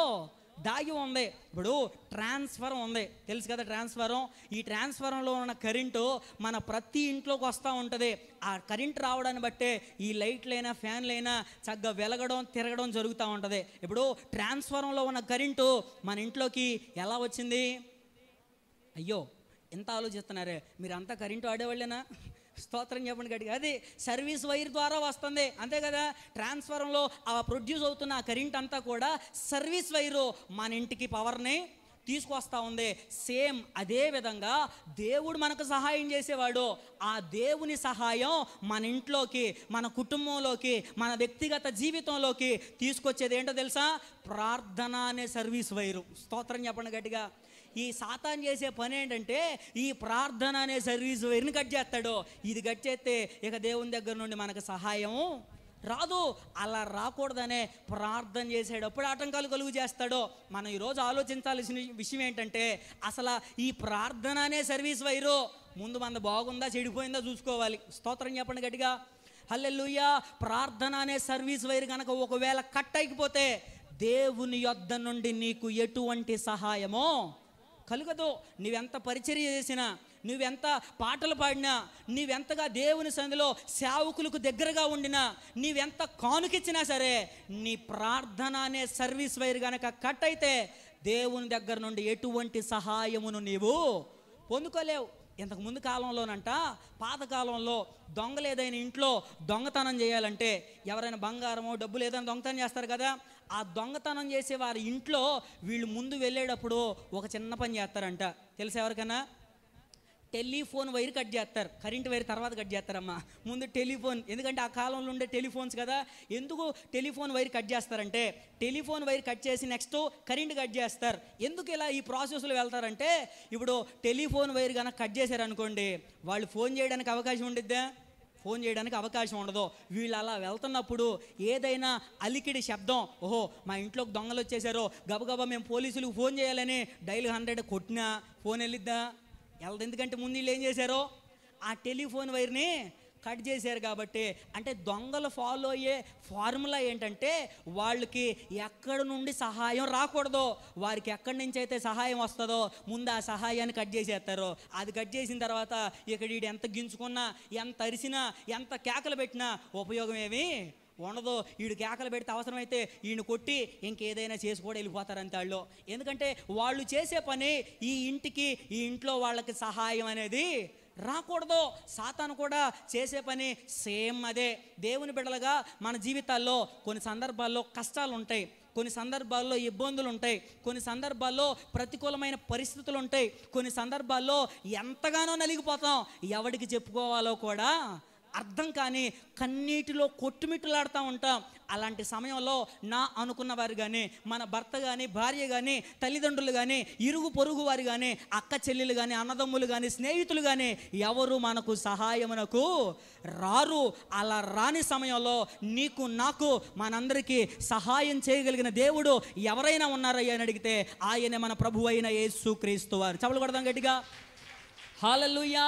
దాగి ఉంది. ఇప్పుడు ట్రాన్స్ఫరం ఉంది, తెలుసు కదా ట్రాన్స్ఫరం. ఈ ట్రాన్స్ఫరంలో ఉన్న కరెంటు మన ప్రతి ఇంట్లోకి వస్తూ ఉంటుంది. ఆ కరెంట్ రావడాన్ని బట్టే ఈ లైట్లైనా ఫ్యాన్లైనా చక్కగా వెలగడం తిరగడం జరుగుతూ ఉంటుంది. ఇప్పుడు ట్రాన్స్ఫరంలో ఉన్న కరెంటు మన ఇంట్లోకి ఎలా వచ్చింది? అయ్యో ఎంత ఆలోచిస్తున్నారే, మీరంతా కరెంటు వాడేవాళ్ళేనా? స్తోత్రం చెప్పండి గట్టిగా. అది సర్వీస్ వైర్ ద్వారా వస్తుంది, అంతే కదా. ట్రాన్స్ఫార్మర్లో ఆ ప్రొడ్యూస్ అవుతున్న ఆ కరెంట్ అంతా కూడా సర్వీస్ వైరు మన ఇంటికి పవర్ని తీసుకొస్తా ఉంది. సేమ్ అదే విధంగా దేవుడు మనకు సహాయం చేసేవాడు. ఆ దేవుని సహాయం మన ఇంట్లోకి, మన కుటుంబంలోకి, మన వ్యక్తిగత జీవితంలోకి తీసుకొచ్చేది ఏంటో తెలుసా? ప్రార్థన అనే సర్వీస్ వైరు. స్తోత్రం చెప్పండి గట్టిగా. ఈ సాతాను చేసే పని ఏంటంటే ఈ ప్రార్థన అనే సర్వీస్ వైర్ని కట్ చేస్తాడు. ఇది కట్ చేస్తే ఇక దేవుని దగ్గర నుండి మనకు సహాయం రాదు. అలా రాకూడదనే ప్రార్థన చేసేటప్పుడు ఆటంకాలు కలుగు చేస్తాడో. మనం ఈరోజు ఆలోచించాల్సిన విషయం ఏంటంటే అసలు ఈ ప్రార్థన అనే సర్వీస్ వైరు ముందు మన బాగుందా చెడిపోయిందా చూసుకోవాలి. స్తోత్రం చెప్పండి గట్టిగా. హల్లెలూయా. ప్రార్థన అనే సర్వీస్ వైరు కనుక ఒకవేళ కట్ అయిపోతే దేవుని యొద్ద నుండి నీకు ఎటువంటి సహాయమో కలుగదు. నువ్వెంత పరిచర్య చేసినా, నువ్వెంత పాటలు పాడినా, నీవెంతగా దేవుని సన్నిధిలో సేవకులకు దగ్గరగా ఉండినా, నీవెంత కానుకిచ్చినా సరే నీ ప్రార్థన అనే సర్వీస్ వైర్ కనుక కట్ అయితే దేవుని దగ్గర నుండి ఎటువంటి సహాయమును నీవు పొందుకోలేవు. ఇంతకుముందు కాలంలోనంట, పాతకాలంలో దొంగలు ఏదైనా ఇంట్లో దొంగతనం చేయాలంటే ఎవరైనా బంగారమో డబ్బులు ఏదైనా దొంగతనం చేస్తారు కదా, ఆ దొంగతనం చేసే వారి ఇంట్లో వీళ్ళు ముందు వెళ్ళేటప్పుడు ఒక చిన్న పని చేస్తారంట. తెలుసా ఎవరికైనా? టెలిఫోన్ వైర్ కట్ చేస్తారు. కరెంట్ వైర్ తర్వాత కట్ చేస్తారమ్మా, ముందు టెలిఫోన్. ఎందుకంటే ఆ కాలంలో ఉండే టెలిఫోన్స్ కదా. ఎందుకు టెలిఫోన్ వైర్ కట్ చేస్తారంటే టెలిఫోన్ వైర్ కట్ చేసి నెక్స్ట్ కరెంట్ కట్ చేస్తారు. ఎందుకు ఇలా ఈ ప్రాసెస్లో వెళ్తారంటే ఇప్పుడు టెలిఫోన్ వైర్ కనుక కట్ చేశారనుకోండి, వాళ్ళు ఫోన్ చేయడానికి అవకాశం ఉండిద్దా? ఫోన్ చేయడానికి అవకాశం ఉండదు. వీళ్ళు అలా వెళ్తున్నప్పుడు ఏదైనా అలికిడి శబ్దం, ఓహో మా ఇంట్లోకి దొంగలు వచ్చేసారో, గబగబా మేము పోలీసులకు ఫోన్ చేయాలని డైల్ 100 కొట్టినా ఫోన్ వెళ్ళిద్దా? వెళ్ళదు. ఎందుకంటే ముందు వీళ్ళు ఏం చేశారో ఆ టెలిఫోన్ వైర్ని కట్ చేశారు కాబట్టి. అంటే దొంగలు ఫాలో అయ్యే ఫార్ములా ఏంటంటే వాళ్ళకి ఎక్కడి నుండి సహాయం రాకూడదు, వారికి ఎక్కడి నుంచి అయితే సహాయం వస్తుందో ముందు ఆ సహాయాన్ని కట్ చేసేస్తారు. అది కట్ చేసిన తర్వాత ఇక్కడ వీడు ఎంత గించుకున్నా, ఎంత అరిసినా, ఎంత కేకలు పెట్టినా ఉపయోగం ఏమీ ఉండదు. వీడు కేకలు పెడితే అవసరమైతే ఈయన కొట్టి ఇంకేదైనా చేసి కూడా వెళ్ళిపోతారంతే వాళ్ళు. ఎందుకంటే వాళ్ళు చేసే పని ఈ ఇంటికి, ఈ ఇంట్లో వాళ్ళకి సహాయం అనేది రాకూడదు. సాతాను కూడా చేసే పని సేమ్ అదే. దేవుని బిడ్డలుగా మన జీవితాల్లో కొన్ని సందర్భాల్లో కష్టాలు ఉంటాయి, కొన్ని సందర్భాల్లో ఇబ్బందులు ఉంటాయి, కొన్ని సందర్భాల్లో ప్రతికూలమైన పరిస్థితులు ఉంటాయి, కొన్ని సందర్భాల్లో ఎంతగానో నలిగిపోతాం, ఎవడికి చెప్పుకోవాలో కూడా అర్థం కాని కన్నీటిలో కొట్టుమిట్టులాడుతూ ఉంటాం. అలాంటి సమయంలో నా అనుకున్న వారు కానీ, మన భర్త కానీ, భార్య కానీ, తల్లిదండ్రులు కానీ, ఇరుగు పొరుగు వారు కానీ, అక్క చెల్లెలు కానీ, అన్నదమ్ములు కానీ, స్నేహితులు కానీ ఎవరు మనకు సహాయమునకు రారు. అలా రాని సమయంలో నీకు నాకు మనందరికీ సహాయం చేయగలిగిన దేవుడు ఎవరైనా ఉన్నారయ్యా అని అడిగితే ఆయనే మన ప్రభువు అయిన యేసుక్రీస్తు వారు. చప్పట్లు కొడదాం గట్టిగా. హల్లెలూయా.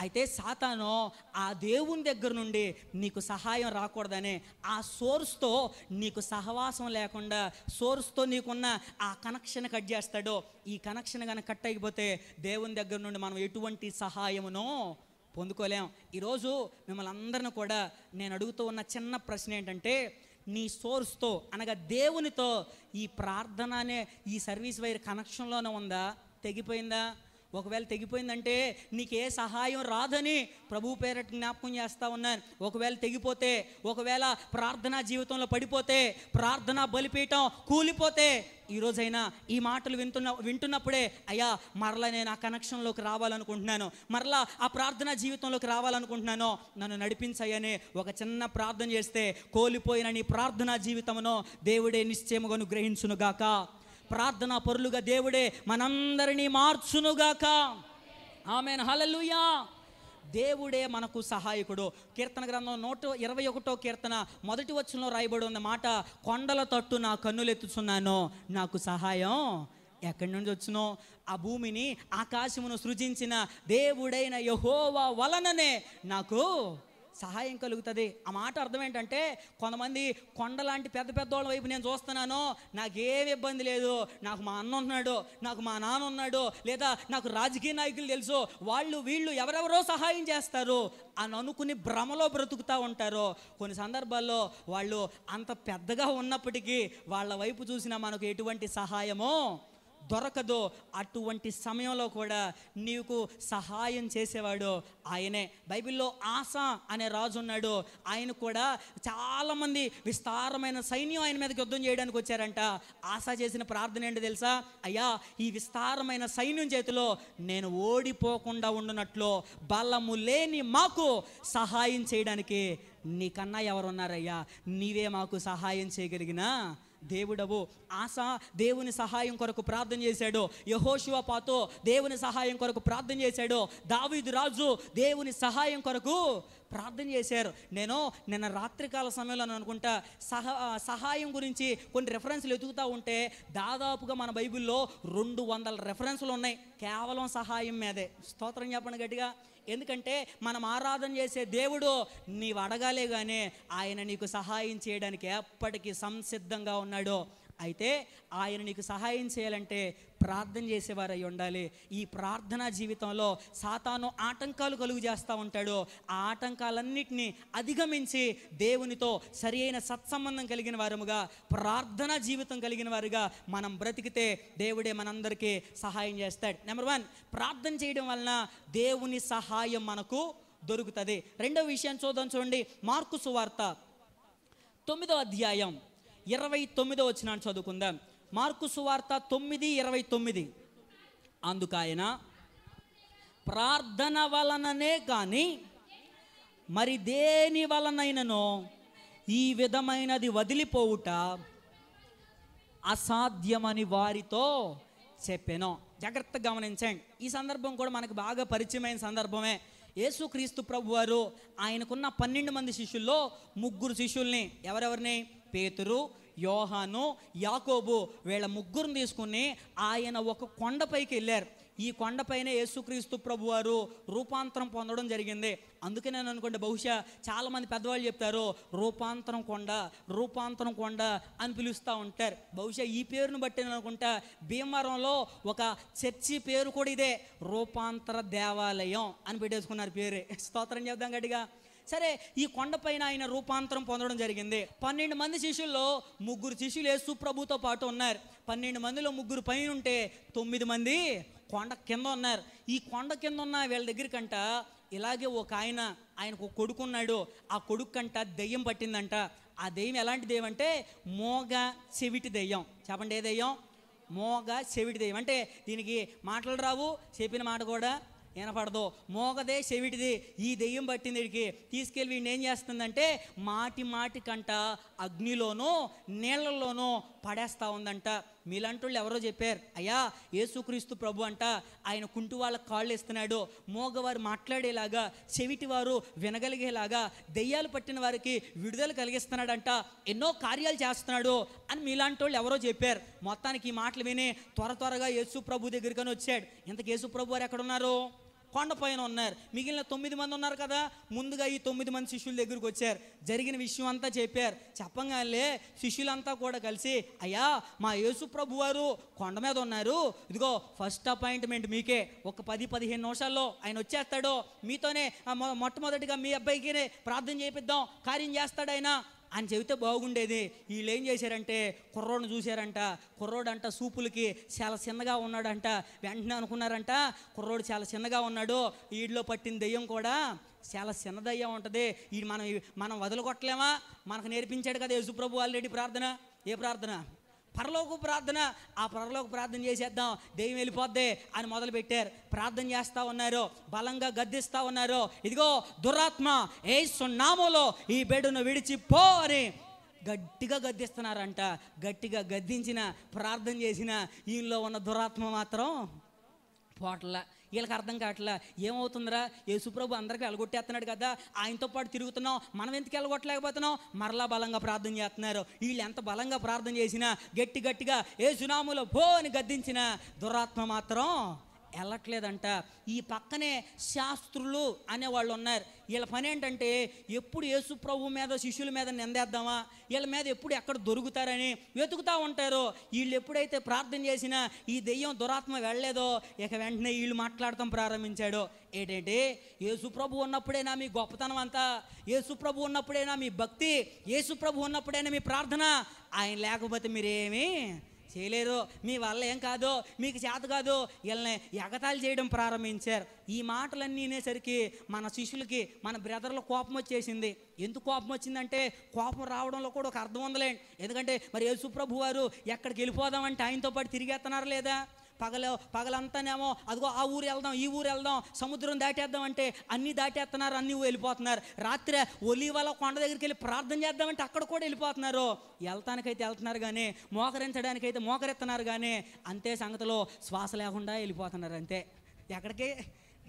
అయితే సాతాను ఆ దేవుని దగ్గర నుండి నీకు సహాయం రాకూడదనే ఆ సోర్స్తో నీకు సహవాసం లేకుండా, సోర్స్తో నీకున్న ఆ కనెక్షన్ కట్ చేస్తాడు. ఈ కనెక్షన్ కనుక కట్ అయిపోతే దేవుని దగ్గర నుండి మనం ఎటువంటి సహాయమునో పొందుకోలేం. ఈరోజు మిమ్మల్ని అందరిని కూడా నేను అడుగుతూ ఉన్న చిన్న ప్రశ్న ఏంటంటే, నీ సోర్స్తో అనగా దేవునితో ఈ ప్రార్థన అనే ఈ సర్వీస్ వైర్ కనెక్షన్లోనే ఉందా? తెగిపోయిందా? ఒకవేళ తెగిపోయిందంటే నీకే సహాయం రాదని ప్రభు పేరట జ్ఞాపకం చేస్తూ ఉన్నాను. ఒకవేళ తెగిపోతే, ఒకవేళ ప్రార్థనా జీవితంలో పడిపోతే, ప్రార్థనా బలిపీఠం కూలిపోతే ఈరోజైనా ఈ మాటలు వింటున్నప్పుడే అయ్యా మరలా నేను ఆ కనెక్షన్లోకి రావాలనుకుంటున్నాను, మరలా ఆ ప్రార్థనా జీవితంలోకి రావాలనుకుంటున్నాను, నన్ను నడిపించయ్యని ఒక చిన్న ప్రార్థన చేస్తే కోల్పోయిన నీ ప్రార్థనా జీవితమును దేవుడే నిశ్చయముగా అనుగ్రహించునుగాక. ప్రార్థనా పరులుగా దేవుడే మనందరినీ మార్చునుగాక. ఆమేన్. హల్లెలూయా. దేవుడే మనకు సహాయకుడు. కీర్తన గ్రంథం 121 కీర్తన 1వ వచనంలో రాయబడి ఉన్న మాట, కొండల తట్టు నా కన్నులెత్తుచున్నాను, నాకు సహాయం ఎక్కడి నుండి వచ్చునో? ఆ భూమిని ఆకాశమును సృజించిన దేవుడైన యెహోవా వలననే నాకు సహాయం కలుగుతుంది. ఆ మాట అర్థం ఏంటంటే, కొంతమంది కొండలాంటి పెద్ద పెద్దోళ్ళ వైపు నేను చూస్తున్నాను, నాకేం ఇబ్బంది లేదు, నాకు మా అన్న ఉన్నాడు, నాకు మా నాన్న ఉన్నాడు, లేదా నాకు రాజకీయ నాయకులు తెలుసు, వాళ్ళు వీళ్ళు ఎవరెవరో సహాయం చేస్తారు అని అనుకుని భ్రమలో బ్రతుకుతూ ఉంటారు. కొన్ని సందర్భాల్లో వాళ్ళు అంత పెద్దగా ఉన్నప్పటికీ వాళ్ళ వైపు చూసినా మనకు ఎటువంటి సహాయమో దొరకదో అటువంటి సమయంలో కూడా నీకు సహాయం చేసేవాడు ఆయనే. బైబిల్లో ఆస అనే రాజు ఉన్నాడు. ఆయన కూడా చాలామంది విస్తారమైన సైన్యం ఆయన మీదకి యుద్ధం చేయడానికి వచ్చారంట. ఆస చేసిన ప్రార్థన ఏంటి తెలుసా? అయ్యా, ఈ విస్తారమైన సైన్యం చేతిలో నేను ఓడిపోకుండా ఉండునట్లు బలము లేని మాకు సహాయం చేయడానికి నీకన్నా ఎవరున్నారయ్యా? నీవే మాకు సహాయం చేయగలిగిన దేవుడవు. ఆస దేవుని సహాయం కొరకు ప్రార్థన చేశాడు. యెహోషువపాతు దేవుని సహాయం కొరకు ప్రార్థన చేశాడు. దావీదు రాజు దేవుని సహాయం కొరకు ప్రార్థన చేశారు. నేను నిన్న రాత్రికాల సమయంలో అనుకుంటా సహాయం గురించి కొన్ని రెఫరెన్స్లు ఎదుగుతూ ఉంటే దాదాపుగా మన బైబిల్లో 200 రెఫరెన్స్లు ఉన్నాయి కేవలం సహాయం మీదే. స్తోత్రం చెప్పండి గట్టిగా. ఎందుకంటే మనం ఆరాధన చేసే దేవుడు నీవు అడగాలే కానీ ఆయన నీకు సహాయం చేయడానికి ఎప్పటికీ సంసిద్ధంగా ఉన్నాడు. అయితే ఆయన నీకు సహాయం చేయాలంటే ప్రార్థన చేసేవారు అయి ఉండాలి. ఈ ప్రార్థనా జీవితంలో సాతాను ఆటంకాలు కలుగు చేస్తూ ఉంటాడు. ఆ ఆటంకాలన్నిటినీ అధిగమించి దేవునితో సరి అయిన సత్సంబంధం కలిగిన వారముగా, ప్రార్థనా జీవితం కలిగిన వారుగా మనం బ్రతికితే దేవుడే మనందరికీ సహాయం చేస్తాడు. నెంబర్ 1, ప్రార్థన చేయడం వలన దేవుని సహాయం మనకు దొరుకుతుంది. రెండవ విషయం చూడండి. మార్కు సువార్త 9వ అధ్యాయం 29వ వచనాన్ని చదువుకుందాం. మార్కు సువార్త 9:29. అందుకాయన ప్రార్థన వలననే కానీ మరి దేని వలనైననో ఈ విధమైనది వదిలిపోవుట అసాధ్యమని వారితో చెప్పాను. జాగ్రత్తగా గమనించండి. ఈ సందర్భం కూడా మనకు బాగా పరిచయమైన సందర్భమే. యేసుక్రీస్తు ప్రభువారు ఆయనకున్న 12 మంది శిష్యుల్లో 3 శిష్యుల్ని, ఎవరెవరిని? పేతురు, యోహాను, యాకోబు, వీళ్ళ 3 తీసుకుని ఆయన ఒక కొండపైకి వెళ్ళారు. ఈ కొండపైనే యేసుక్రీస్తు ప్రభువారు రూపాంతరం పొందడం జరిగింది. అందుకే నేను అనుకుంటే బహుశా చాలామంది పెద్దవాళ్ళు చెప్తారు రూపాంతరం కొండ అని పిలుస్తూ ఉంటారు. బహుశా ఈ పేరును బట్టి నేను అనుకుంటా భీమవరంలో ఒక చర్చి పేరు కూడా ఇదే, రూపాంతర దేవాలయం అని పెట్టేసుకున్నారు పేరే. స్తోత్రం చెప్దాం గట్టిగా. సరే, ఈ కొండపైన ఆయన రూపాంతరం పొందడం జరిగింది. 12 మంది శిష్యుల్లో 3 శిష్యులు యేసు ప్రభుతో పాటు ఉన్నారు. 12 మందిలో 3 పైన ఉంటే 9 మంది కొండ కింద ఉన్నారు. ఈ కొండ కింద ఉన్న వీళ్ళ దగ్గరికంట ఇలాగే ఒక ఆయనకు ఒక కొడుకున్నాడు. ఆ కొడుకు కంట దెయ్యం పట్టిందంట. ఆ దెయ్యం ఎలాంటి దెయ్యం అంటే మోగ చెవిటి దెయ్యం. చెప్పండి, ఏ దెయ్యం? మోగ చెవిటి దెయ్యం. అంటే దీనికి మాటలు రావు, చెప్పిన మాట కూడా వినపడదు. మోగదే చెవిటిది. ఈ దెయ్యం పట్టింది వీడికి. తీసుకెళ్ళి వీడిని ఏం చేస్తుందంటే మాటి కంట అగ్నిలోనూ నీళ్లలోనూ పడేస్తూ ఉందంట. మీలాంటి ఎవరో చెప్పారు, అయ్యా యేసుక్రీస్తు ప్రభు అంట ఆయన కుంటి వాళ్ళకి కాళ్ళు ఇస్తున్నాడు, మోగవారు మాట్లాడేలాగా, చెవిటి వారు వినగలిగేలాగా, దెయ్యాలు పట్టిన వారికి విడుదల కలిగిస్తున్నాడంట, ఎన్నో కార్యాలు చేస్తున్నాడు అని మీలాంటి వాళ్ళు ఎవరో చెప్పారు. మొత్తానికి ఈ మాటలు విని త్వరగా యేసు ప్రభు దగ్గరికని వచ్చాడు. ఇంతకు యేసు ప్రభు వారు ఎక్కడున్నారు? కొండపైన ఉన్నారు. మిగిలిన 9 మంది ఉన్నారు కదా, ముందుగా ఈ 9 మంది శిష్యుల దగ్గరికి వచ్చారు. జరిగిన విషయం అంతా చెప్పారు. చెప్పగానే శిష్యులంతా కూడా కలిసి, అయ్యా మా యేసు ప్రభు వారు కొండ మీద ఉన్నారు, ఇదిగో ఫస్ట్ అపాయింట్మెంట్ మీకే, ఒక 10-15 నిమిషాల్లో ఆయన వచ్చేస్తాడు, మీతోనే మొట్టమొదటిగా మీ అబ్బాయికి ప్రార్థన చేపిద్దాం, కార్యం చేస్తాడు ఆయన అని చెబితే బాగుండేది. వీళ్ళు ఏం చేశారంటే కుర్రోడిని చూశారంట. కుర్రోడంట సూపులకి చాలా చిన్నగా ఉన్నాడంట. వెంటనే అనుకున్నారంట కుర్రోడు చాలా చిన్నగా ఉన్నాడు, వీడిలో పట్టిన దెయ్యం కూడా చాలా చిన్న దెయ్యం ఉంటుంది, వీడు మనం వదలగొట్టలేమా? మనకు నేర్పించాడు కదా యేసుప్రభు ఆల్రెడీ ప్రార్థన. ఏ ప్రార్థన? పరలోక ప్రార్థన. ఆ పరలోక ప్రార్థన చేసేద్దాం, దెయ్యం వెళ్ళిపోద్ది అని మొదలుపెట్టారు. ప్రార్థన చేస్తూ ఉన్నారు, బలంగా గద్దిస్తూ ఉన్నారు. ఇదిగో దురాత్మ యేసు నామములో ఈ బెడ్డును విడిచిపో అని గట్టిగా గద్దిస్తున్నారంట. గట్టిగా గద్దించిన, ప్రార్థన చేసిన వీళ్ళలో ఉన్న దురాత్మ మాత్రం పోట్ల. వీళ్ళకి అర్థం కావట్లా, ఏమవుతుందిరా యేసుప్రభు అందరికీ వెళ్ళగొట్టేస్తున్నాడు కదా, ఆయనతో పాటు తిరుగుతున్నాం, మనం ఎందుకు వెళ్ళగొట్టలేకపోతున్నాం? మరలా బలంగా ప్రార్థన చేస్తున్నారు. వీళ్ళు ఎంత బలంగా ప్రార్థన చేసినా, గట్టిగా యేసునామములో పో అని గద్దించిన దురాత్మ మాత్రం వెళ్ళట్లేదంట. ఈ పక్కనే శాస్త్రులు అనేవాళ్ళు ఉన్నారు. వీళ్ళ పని ఏంటంటే ఎప్పుడు యేసు ప్రభు మీద శిష్యుల మీద నిందేద్దామా, వీళ్ళ మీద ఎప్పుడు ఎక్కడ దొరుకుతారని వెతుకుతూ ఉంటారు. వీళ్ళు ఎప్పుడైతే ప్రార్థన చేసినా ఈ దెయ్యం దురాత్మ వెళ్ళలేదో ఇక వెంటనే వీళ్ళు మాట్లాడటం ప్రారంభించాడు. ఏంటంటే యేసు ప్రభు ఉన్నప్పుడైనా మీ గొప్పతనం అంతా, యేసు ప్రభు ఉన్నప్పుడైనా మీ భక్తి, యేసు ప్రభు ఉన్నప్పుడైనా మీ ప్రార్థన, ఆయన లేకపోతే మీరేమీ చేయలేరు, మీ వల్ల ఏం కాదు, మీకు చేత కాదు, వీళ్ళని ఎగతాళి చేయడం ప్రారంభించారు. ఈ మాటలన్నీ వినేసరికి మన శిష్యులకి, మన బ్రదర్ల కోపం వచ్చేసింది. ఎందుకు కోపం వచ్చిందంటే, కోపం రావడంలో కూడా ఒక అర్థం ఉందిలేండి. ఎందుకంటే మరి యేసుప్రభు వారు ఎక్కడికి వెళ్ళిపోదామంటే ఆయనతో పాటు తిరిగేస్తున్నారా లేదా? పగలంతానేమో అదిగో ఆ ఊరు వెళ్దాం, ఈ ఊరు వెళ్దాం, సముద్రం దాటేద్దాం అంటే అన్నీ దాటేస్తున్నారు, అన్నీ వెళ్ళిపోతున్నారు. రాత్రి ఒలీవల కొండ దగ్గరికి వెళ్ళి ప్రార్థన చేద్దామంటే అక్కడ కూడా వెళ్ళిపోతున్నారు. వెళ్తానికైతే వెళ్తున్నారు కానీ మోకరించడానికైతే మోకరెత్తున్నారు కానీ అంతే సంగతిలో శ్వాస లేకుండా వెళ్ళిపోతున్నారు. అంతే, ఎక్కడికి?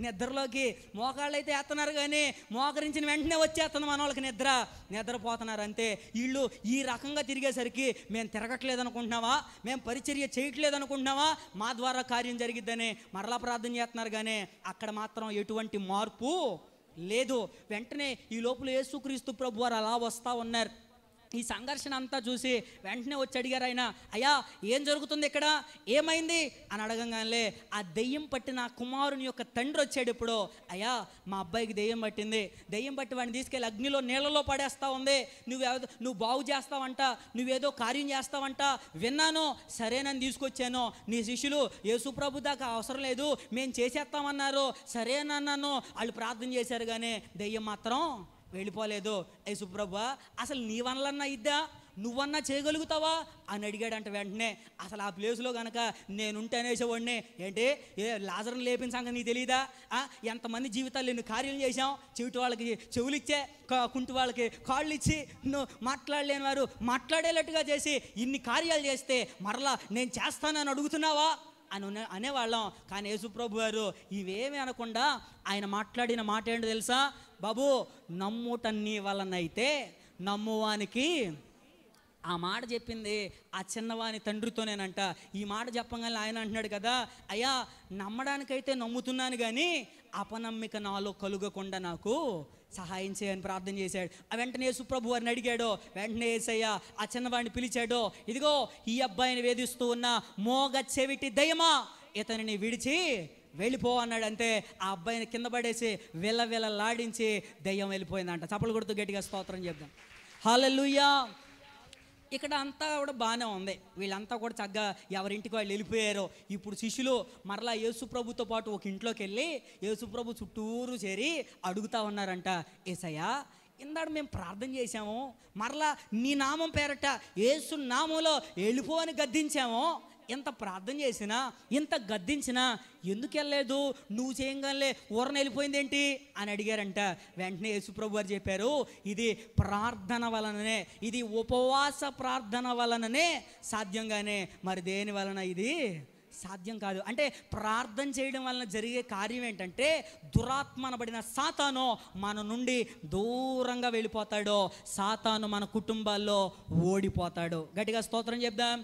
నిద్రలోకి. మోకాళ్ళు అయితే ఎత్తున్నారు కానీ మోకరించిన వెంటనే వచ్చేస్తుంది మన వాళ్ళకి నిద్రపోతున్నారు. అంతే. వీళ్ళు ఈ రకంగా తిరిగేసరికి మేము తిరగట్లేదు అనుకుంటున్నావా, మేము పరిచర్య చేయట్లేదు అనుకుంటున్నావా, మా ద్వారా కార్యం జరిగిద్దని మరలా ప్రార్థన చేస్తున్నారు కానీ అక్కడ మాత్రం ఎటువంటి మార్పు లేదు. వెంటనే ఈ లోపల యేసుక్రీస్తు ప్రభు వారు అలా వస్తూ ఉన్నారు. ఈ సంఘర్షణ అంతా చూసి వెంటనే వచ్చి అడిగారు ఆయన, అయ్యా ఏం జరుగుతుంది ఇక్కడ, ఏమైంది అని అడగంగానే ఆ దెయ్యం పట్టిన కుమారుని యొక్క తండ్రి వచ్చాడు. ఇప్పుడు, అయ్యా మా అబ్బాయికి దెయ్యం పట్టింది, దెయ్యం పట్టి వాడిని తీసుకెళ్ళి అగ్నిలో నీళ్ళలో పడేస్తా ఉంది, నువ్వు బాగు చేస్తావంట, నువ్వేదో కార్యం చేస్తావంట విన్నాను, సరేనని తీసుకొచ్చాను. నీ శిష్యులు యేసుప్రభు దాకా అవసరం లేదు, మేము చేసేస్తామన్నారు, సరేనన్నాను. వాళ్ళు ప్రార్థన చేశారు కానీ దెయ్యం మాత్రం వెళ్ళిపోలేదు. యేసుప్రభు అసలు నీ వనలన్నా ఇద్దా, నువ్వన్నా చేయగలుగుతావా అని అడిగాడంట. వెంటనే అసలు ఆ ప్లేస్లో కనుక నేనుంటే అనేసేవాడిని, ఏంటి లాజర్ని లేపిన సంగతి నీకు తెలియదా, ఎంతమంది జీవితాలు ఎన్ని కార్యాలు చేశాం, చెవిటి వాళ్ళకి చెవులు ఇచ్చే, కుంటి వాళ్ళకి కాళ్ళు ఇచ్చి, నువ్వు మాట్లాడలేని వారు మాట్లాడేటట్టుగా చేసి ఇన్ని కార్యాలు చేస్తే మరలా నేను చేస్తానని అడుగుతున్నావా అని అనేవాళ్ళం. కానీ యేసుప్రభు గారు ఇవేమీ అనకుండా ఆయన మాట్లాడిన మాట ఏంటో తెలుసా? బాబు, నమ్ముట నీ వలనైతే నమ్మువానికి. ఆ మాట చెప్పింది ఆ చిన్నవాని తండ్రితోనేనంట. ఈ మాట చెప్పగానే ఆయన అంటున్నాడు కదా, అయ్యా నమ్మడానికైతే నమ్ముతున్నాను కానీ అపనమ్మిక నాలో కలుగకుండా నాకు సహాయం చేయని ప్రార్థన చేశాడు. వెంటనే యేసుప్రభు వారిని అడిగాడు. వెంటనే యేసయ్య ఆ చిన్నవాడిని పిలిచాడు. ఇదిగో ఈ అబ్బాయిని వేధిస్తూ ఉన్న మోగ చెవిటి దయ్యమా, ఇతనిని విడిచి వెళ్ళిపో అన్నాడు. అంతే, ఆ అబ్బాయిని కింద పడేసి విలవిలలాడించి దయ్యం వెళ్ళిపోయిందంట. చప్పలు కొడుతూ గట్టిగా స్తోత్రం చెప్దాం. హల్లెలూయా. ఇక్కడ అంతా కూడా బాగానే ఉంది, వీళ్ళంతా కూడా చక్కగా ఎవరింటికి వాళ్ళు వెళ్ళిపోయారు. ఇప్పుడు శిష్యులు మరలా యేసుప్రభుతో పాటు ఒక ఇంట్లోకి వెళ్ళి యేసుప్రభు చుట్టూరు చేరి అడుగుతా ఉన్నారంట, యేసయ్యా ఇందాక మేము ప్రార్థన చేశాము, మరలా నీ నామం పేరట యేసు నామంలో వెళ్ళిపో అని గద్దించాము, ఎంత ప్రార్థన చేసినా ఇంత గద్దించినా ఎందుకు వెళ్ళలేదు, నువ్వు చేయంగానే ఊరన వెళ్ళిపోయింది ఏంటి అని అడిగారంట. వెంటనే యేసుప్రభు వారు చెప్పారు, ఇది ప్రార్థన వలననే, ఇది ఉపవాస ప్రార్థన వలననే సాధ్యంగానే మరి దేని వలన ఇది సాధ్యం కాదు. అంటే ప్రార్థన చేయడం వలన జరిగే కార్యం ఏంటంటే దురాత్మ అనబడిన సాతాను మన నుండి దూరంగా వెళ్ళిపోతాడు, సాతాను మన కుటుంబాల్లో ఓడిపోతాడు. గట్టిగా స్తోత్రం చెప్దాం.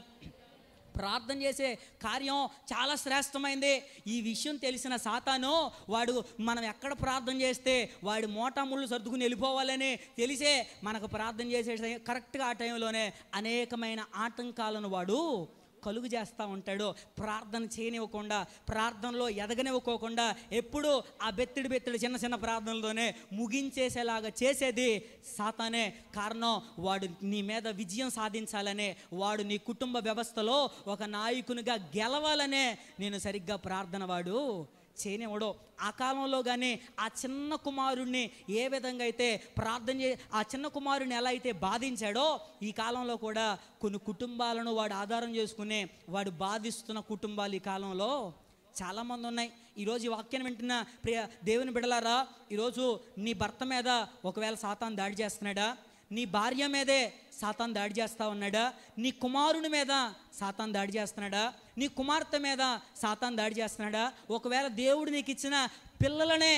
ప్రార్థన చేసే కార్యం చాలా శ్రేష్టమైంది. ఈ విషయం తెలిసిన సాతాను వాడు మనం ఎక్కడ ప్రార్థన చేస్తే వాడి మోటాముళ్ళు సర్దుకుని వెళ్ళిపోవాలని తెలిసే మనకు ప్రార్థన చేసే కరెక్ట్గా ఆ టైంలోనే అనేకమైన ఆటంకాలను వాడు కలుగు చేస్తూ ఉంటాడు. ప్రార్థన చేయనివ్వకుండా, ప్రార్థనలో ఎదగనివ్వకోకుండా ఎప్పుడు ఆ బెత్తిడి చిన్న చిన్న ప్రార్థనలతోనే ముగించేసేలాగా చేసేది సాతానే. కారణం వాడు నీ మీద విజయం సాధించాలనే, వాడు నీ కుటుంబ వ్యవస్థలో ఒక నాయకునిగా గెలవాలనే నేను సరిగ్గా ప్రార్థన వాడు చేయనివ్వడు. ఆ కాలంలో కానీ ఆ చిన్న కుమారుణ్ణి ఏ విధంగా అయితే ఆ చిన్న కుమారుని ఎలా అయితే బాధించాడో ఈ కాలంలో కూడా కొన్ని కుటుంబాలను వాడు ఆధారం చేసుకునే వాడు బాధిస్తున్న కుటుంబాలు ఈ కాలంలో చాలామంది ఉన్నాయి. ఈరోజు ఈ వాక్యాన్ని వింటున్న ప్రియ దేవుని బిడ్డలారా, ఈరోజు నీ భర్త మీద ఒకవేళ సాతాను దాడి చేస్తున్నాడా, నీ భార్య మీదే సాతాను దాడి చేస్తూ ఉన్నాడా, నీ కుమారుని మీద సాతాను దాడి చేస్తున్నాడా, నీ కుమార్తె మీద సాతాను దాడి చేస్తున్నాడా, ఒకవేళ దేవుడు నీకు ఇచ్చిన పిల్లలనే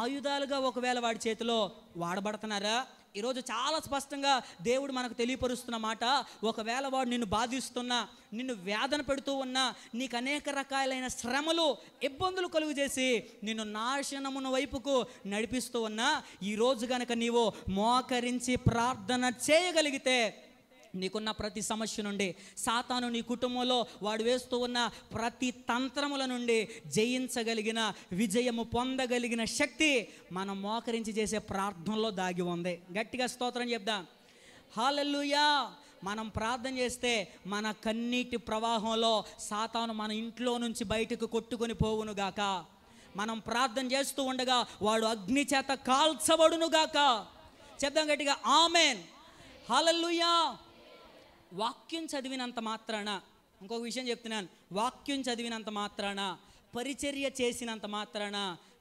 ఆయుధాలుగా ఒకవేళ వాడి చేతిలో వాడబడుతున్నారా? ఈరోజు చాలా స్పష్టంగా దేవుడు మనకు తెలియపరుస్తున్న మాట, ఒకవేళ వాడు నిన్ను బాధిస్తున్నా, నిన్ను వేదన పెడుతూ ఉన్నా, నీకు అనేక రకాలైన శ్రమలు ఇబ్బందులు కలుగు చేసి నిన్ను నాశనమున వైపుకు నడిపిస్తూ ఉన్నా, ఈరోజు కనుక నీవు మోకరించి ప్రార్థన చేయగలిగితే నీకున్న ప్రతి సమస్య నుండి, సాతాను నీ కుటుంబంలో వాడు వేస్తూ ఉన్న ప్రతి తంత్రముల నుండి జయించగలిగిన, విజయము పొందగలిగిన శక్తి మనం మోకరించి చేసే ప్రార్థనలో దాగి ఉంది. గట్టిగా స్తోత్రం చెప్దాం. హల్లెలూయా. మనం ప్రార్థన చేస్తే మన కన్నీటి ప్రవాహంలో సాతాను మన ఇంట్లో నుంచి బయటకు కొట్టుకొని పోవునుగాక. మనం ప్రార్థన చేస్తూ ఉండగా వాడు అగ్ని చేత కాల్చబడునుగాక. చెప్దాం గట్టిగా ఆమెన్, హల్లెలూయా. వాక్యం చదివినంత మాత్రాన, ఇంకొక విషయం చెప్తున్నాను, వాక్యం చదివినంత మాత్రాన, పరిచర్య చేసినంత మాత్రాన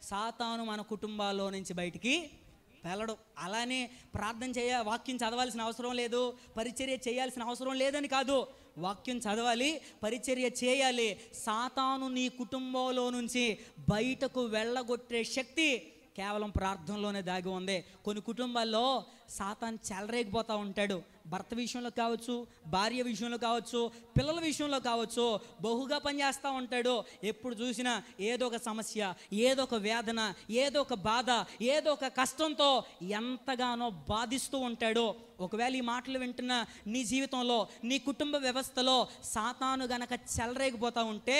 సాతాను మన కుటుంబాల్లో నుంచి బయటికి వెళ్ళడు. అలానే ప్రార్థన వాక్యం చదవాల్సిన అవసరం లేదు, పరిచర్య చేయాల్సిన అవసరం లేదని కాదు. వాక్యం చదవాలి, పరిచర్య చేయాలి. సాతాను నీ కుటుంబంలో నుంచి బయటకు వెళ్ళగొట్టే శక్తి కేవలం ప్రార్థనలోనే దాగి ఉంది. కొన్ని కుటుంబాల్లో సాతాను చెలరేగిపోతూ ఉంటాడు. భర్త విషయంలో కావచ్చు, భార్య విషయంలో కావచ్చు, పిల్లల విషయంలో కావచ్చు, బహుగా పనిచేస్తూ ఉంటాడు. ఎప్పుడు చూసినా ఏదో ఒక సమస్య, ఏదో ఒక వేదన, ఏదో ఒక బాధ, ఏదో ఒక కష్టంతో ఎంతగానో బాధిస్తూ ఉంటాడు. ఒకవేళ ఈ మాటలు వింటున్న నీ జీవితంలో, నీ కుటుంబ వ్యవస్థలో సాతాను గనక చెలరేగిపోతూ ఉంటే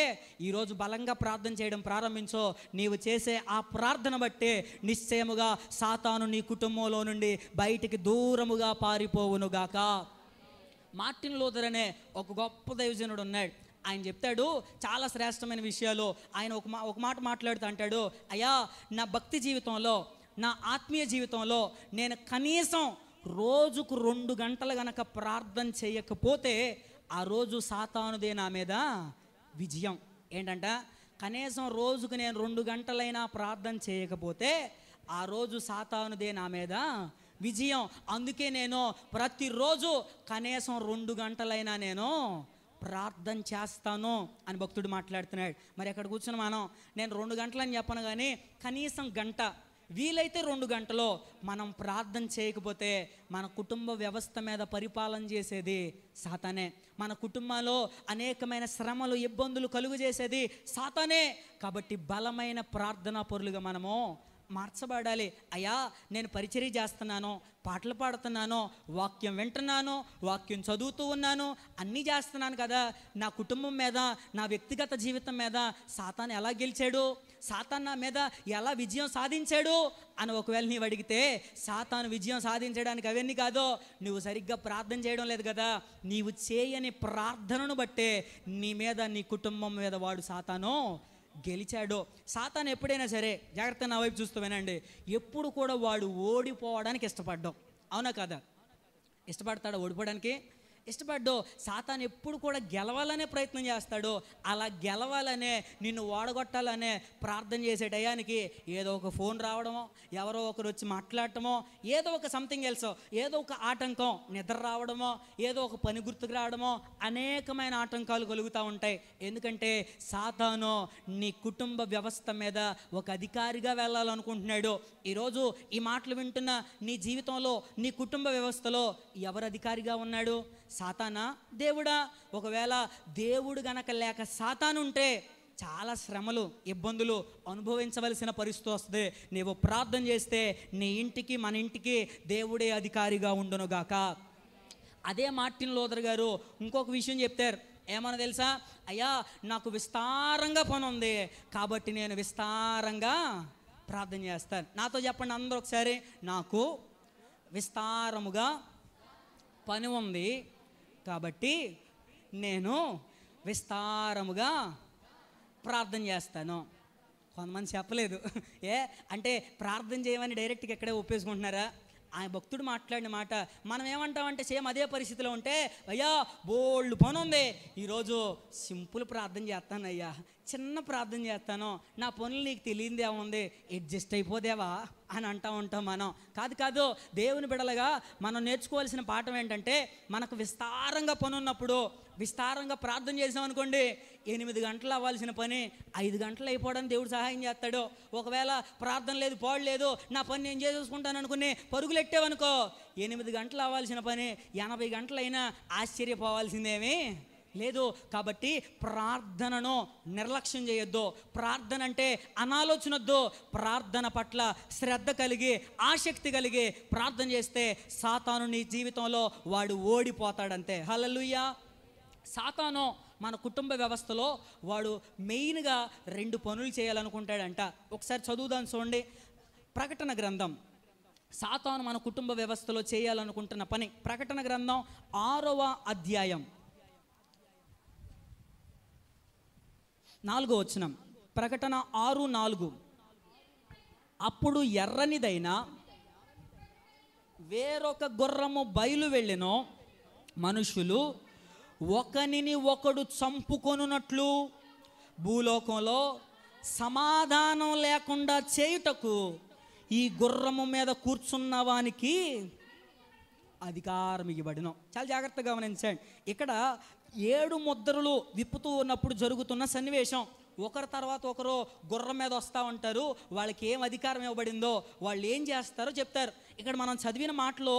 ఈరోజు బలంగా ప్రార్థన చేయడం ప్రారంభించో. నీవు చేసే ఆ ప్రార్థన బట్టే నిశ్చయముగా సాతాను నీ కుటుంబంలో నుండి బయటికి దూరముగా పారిపోవునుగాక. మార్టిన్ లూథర్ అనే ఒక గొప్ప దైవజనుడు ఉన్నాడు. ఆయన చెప్తాడు చాలా శ్రేష్టమైన విషయాలు. ఆయన ఒక మాట మాట్లాడుతూ అంటాడు, అయ్యా, నా భక్తి జీవితంలో, నా ఆత్మీయ జీవితంలో నేను కనీసం రోజుకు 2 గంటలు గనక ప్రార్థన చేయకపోతే ఆ రోజు సాతానుదే నా మీద విజయం. ఏంటంట, కనీసం రోజుకు నేను 2 గంటలైనా ప్రార్థన చేయకపోతే ఆ రోజు సాతానుదే నా మీద విజయం. అందుకే నేను ప్రతిరోజు కనీసం 2 గంటలైనా నేను ప్రార్థన చేస్తాను అని భక్తుడు మాట్లాడుతున్నాడు. మరి అక్కడ కూర్చుని నేను 2 గంటలని చెప్పను, కానీ కనీసం గంట, వీలైతే 2 గంటలో మనం ప్రార్థన చేయకపోతే మన కుటుంబ వ్యవస్థ మీద పరిపాలన చేసేది సాతానే. మన కుటుంబంలో అనేకమైన శ్రమలు, ఇబ్బందులు కలుగు చేసేది సాతానే. కాబట్టి బలమైన ప్రార్థనా పరులుగా మనము మార్చబడాలి. అయ్యా, నేను పరిచర్య చేస్తున్నాను, పాటలు పాడుతున్నాను, వాక్యం వింటున్నాను, వాక్యం చదువుతూ ఉన్నాను, అన్నీ చేస్తున్నాను కదా, నా కుటుంబం మీద, నా వ్యక్తిగత జీవితం మీద సాతాను ఎలా గెలిచాడు, సాతాను నా మీద ఎలా విజయం సాధించాడు అని ఒకవేళ నీవు అడిగితే, సాతాను విజయం సాధించడానికి అవన్నీ కాదు, నువ్వు సరిగ్గా ప్రార్థన చేయడం లేదు కదా, నీవు చేయని ప్రార్థనను బట్టే నీ మీద, నీ కుటుంబం మీద వాడు సాతాను గెలిచాడు. సాతాను ఎప్పుడైనా సరే, జాగ్రత్త నా వైపు చూస్తూ వినండి, ఎప్పుడు కూడా వాడు ఓడిపోవడానికి ఇష్టపడ్డాం. అవునా కదా? ఇష్టపడతాడా ఓడిపోవడానికి? ఇష్టపడ్డు. సాతాను ఎప్పుడు కూడా గెలవాలనే ప్రయత్నం చేస్తాడు. అలా గెలవాలనే, నిన్ను ఓడగొట్టాలనే ప్రార్థన చేసే టయానికి ఏదో ఒక ఫోన్ రావడమో, ఎవరో ఒకరు వచ్చి మాట్లాడటమో, ఏదో ఒక సంథింగ్ ఎల్సో, ఏదో ఒక ఆటంకం, నిద్ర రావడమో, ఏదో ఒక పని గుర్తుకు రావడమో, అనేకమైన ఆటంకాలు కలుగుతూ ఉంటాయి. ఎందుకంటే సాతాను నీ కుటుంబ వ్యవస్థ మీద ఒక అధికారిగా వెళ్ళాలనుకుంటున్నాడు. ఈరోజు ఈ మాటలు వింటున్న నీ జీవితంలో, నీ కుటుంబ వ్యవస్థలో ఎవరు అధికారిగా ఉన్నాడు? సాతానా, దేవుడా? ఒకవేళ దేవుడు గనక లేక సాతాను ఉంటే చాలా శ్రమలు, ఇబ్బందులు అనుభవించవలసిన పరిస్థితి వస్తుంది. నీవు ప్రార్థన చేస్తే నీ ఇంటికి, మన ఇంటికి దేవుడే అధికారిగా ఉండునుగాక. అదే మార్టిన్ లూథర్ గారు ఇంకొక విషయం చెప్తారు. ఏమన్నా తెలుసా? అయ్యా, నాకు విస్తారంగా పని ఉంది కాబట్టి నేను విస్తారంగా ప్రార్థన చేస్తాను. నాతో చెప్పండి అందరూ ఒకసారి, నాకు విస్తారముగా పని ఉంది కాబట్టి నేను విస్తారముగా ప్రార్థన చేస్తాను. కొంతమంది చెప్పలేదు. అంటే ప్రార్థన చేయమని డైరెక్ట్గా ఎక్కడే ఒప్పేసుకుంటున్నారా? ఆ భక్తుడు మాట్లాడిన మాట మనం ఏమంటామంటే, సేమ్ అదే పరిస్థితిలో ఉంటే, అయ్యా బోల్డ్ పని ఉంది, ఈరోజు సింపుల్ ప్రార్థన చేస్తాను, అయ్యా చిన్న ప్రార్థన చేస్తాను, నా పనులు నీకు తెలియంది ఏముంది, అడ్జస్ట్ అయిపోదేవా అని అంటూ ఉంటాం మనం. కాదు, దేవుని బిడలగా మనం నేర్చుకోవాల్సిన పాఠం ఏంటంటే, మనకు విస్తారంగా పని ఉన్నప్పుడు విస్తారంగా ప్రార్థన చేసామనుకోండి, 8 గంటలు అవ్వాల్సిన పని 5 గంటలు అయిపోవడానికి దేవుడు సహాయం చేస్తాడు. ఒకవేళ ప్రార్థన లేదు, పాడలేదు, నా పని నేను చేసేసుకుంటాను అనుకుని పరుగులు ఎట్టేవనుకో, 8 గంటలు అవ్వాల్సిన పని 80 గంటలైనా ఆశ్చర్యపోవాల్సిందేమీ లేదు. కాబట్టి ప్రార్థనను నిర్లక్ష్యం చేయొద్దు. ప్రార్థన అంటే అనాలోచనొద్దు. ప్రార్థన పట్ల శ్రద్ధ కలిగి, ఆసక్తి కలిగి ప్రార్థన చేస్తే సాతాను నీ జీవితంలో వాడు ఓడిపోతాడంతే. హల్లెలూయా. సాతాను మన కుటుంబ వ్యవస్థలో వాడు మెయిన్గా 2 పనులు చేయాలనుకుంటాడంట. ఒకసారి చదువుదాం చూడండి. ప్రకటన గ్రంథం సాతాను మన కుటుంబ వ్యవస్థలో చేయాలనుకుంటున్న పని. ప్రకటన గ్రంథం 6వ అధ్యాయం 4వ వచనం. ప్రకటన 6:4. అప్పుడు ఎర్రనిదైన వేరొక గుర్రము బయలు వెళ్ళెను, మనుషులు ఒకనిని ఒకడు చంపుకొనున్నట్లు భూలోకంలో సమాధానం లేకుండా చేయుటకు ఈ గుర్రము మీద కూర్చున్న వానికి అధికారం ఇవ్వబడును. చాలా జాగ్రత్తగా గమనించండి. ఇక్కడ 7 ముద్రలు విప్పుతూ ఉన్నప్పుడు జరుగుతున్న సన్నివేశం. ఒకరి తర్వాత ఒకరు గుర్రం మీద వస్తూ ఉంటారు. వాళ్ళకి ఏం అధికారం ఇవ్వబడిందో, వాళ్ళు ఏం చేస్తారో చెప్తారు. ఇక్కడ మనం చదివిన మాటలో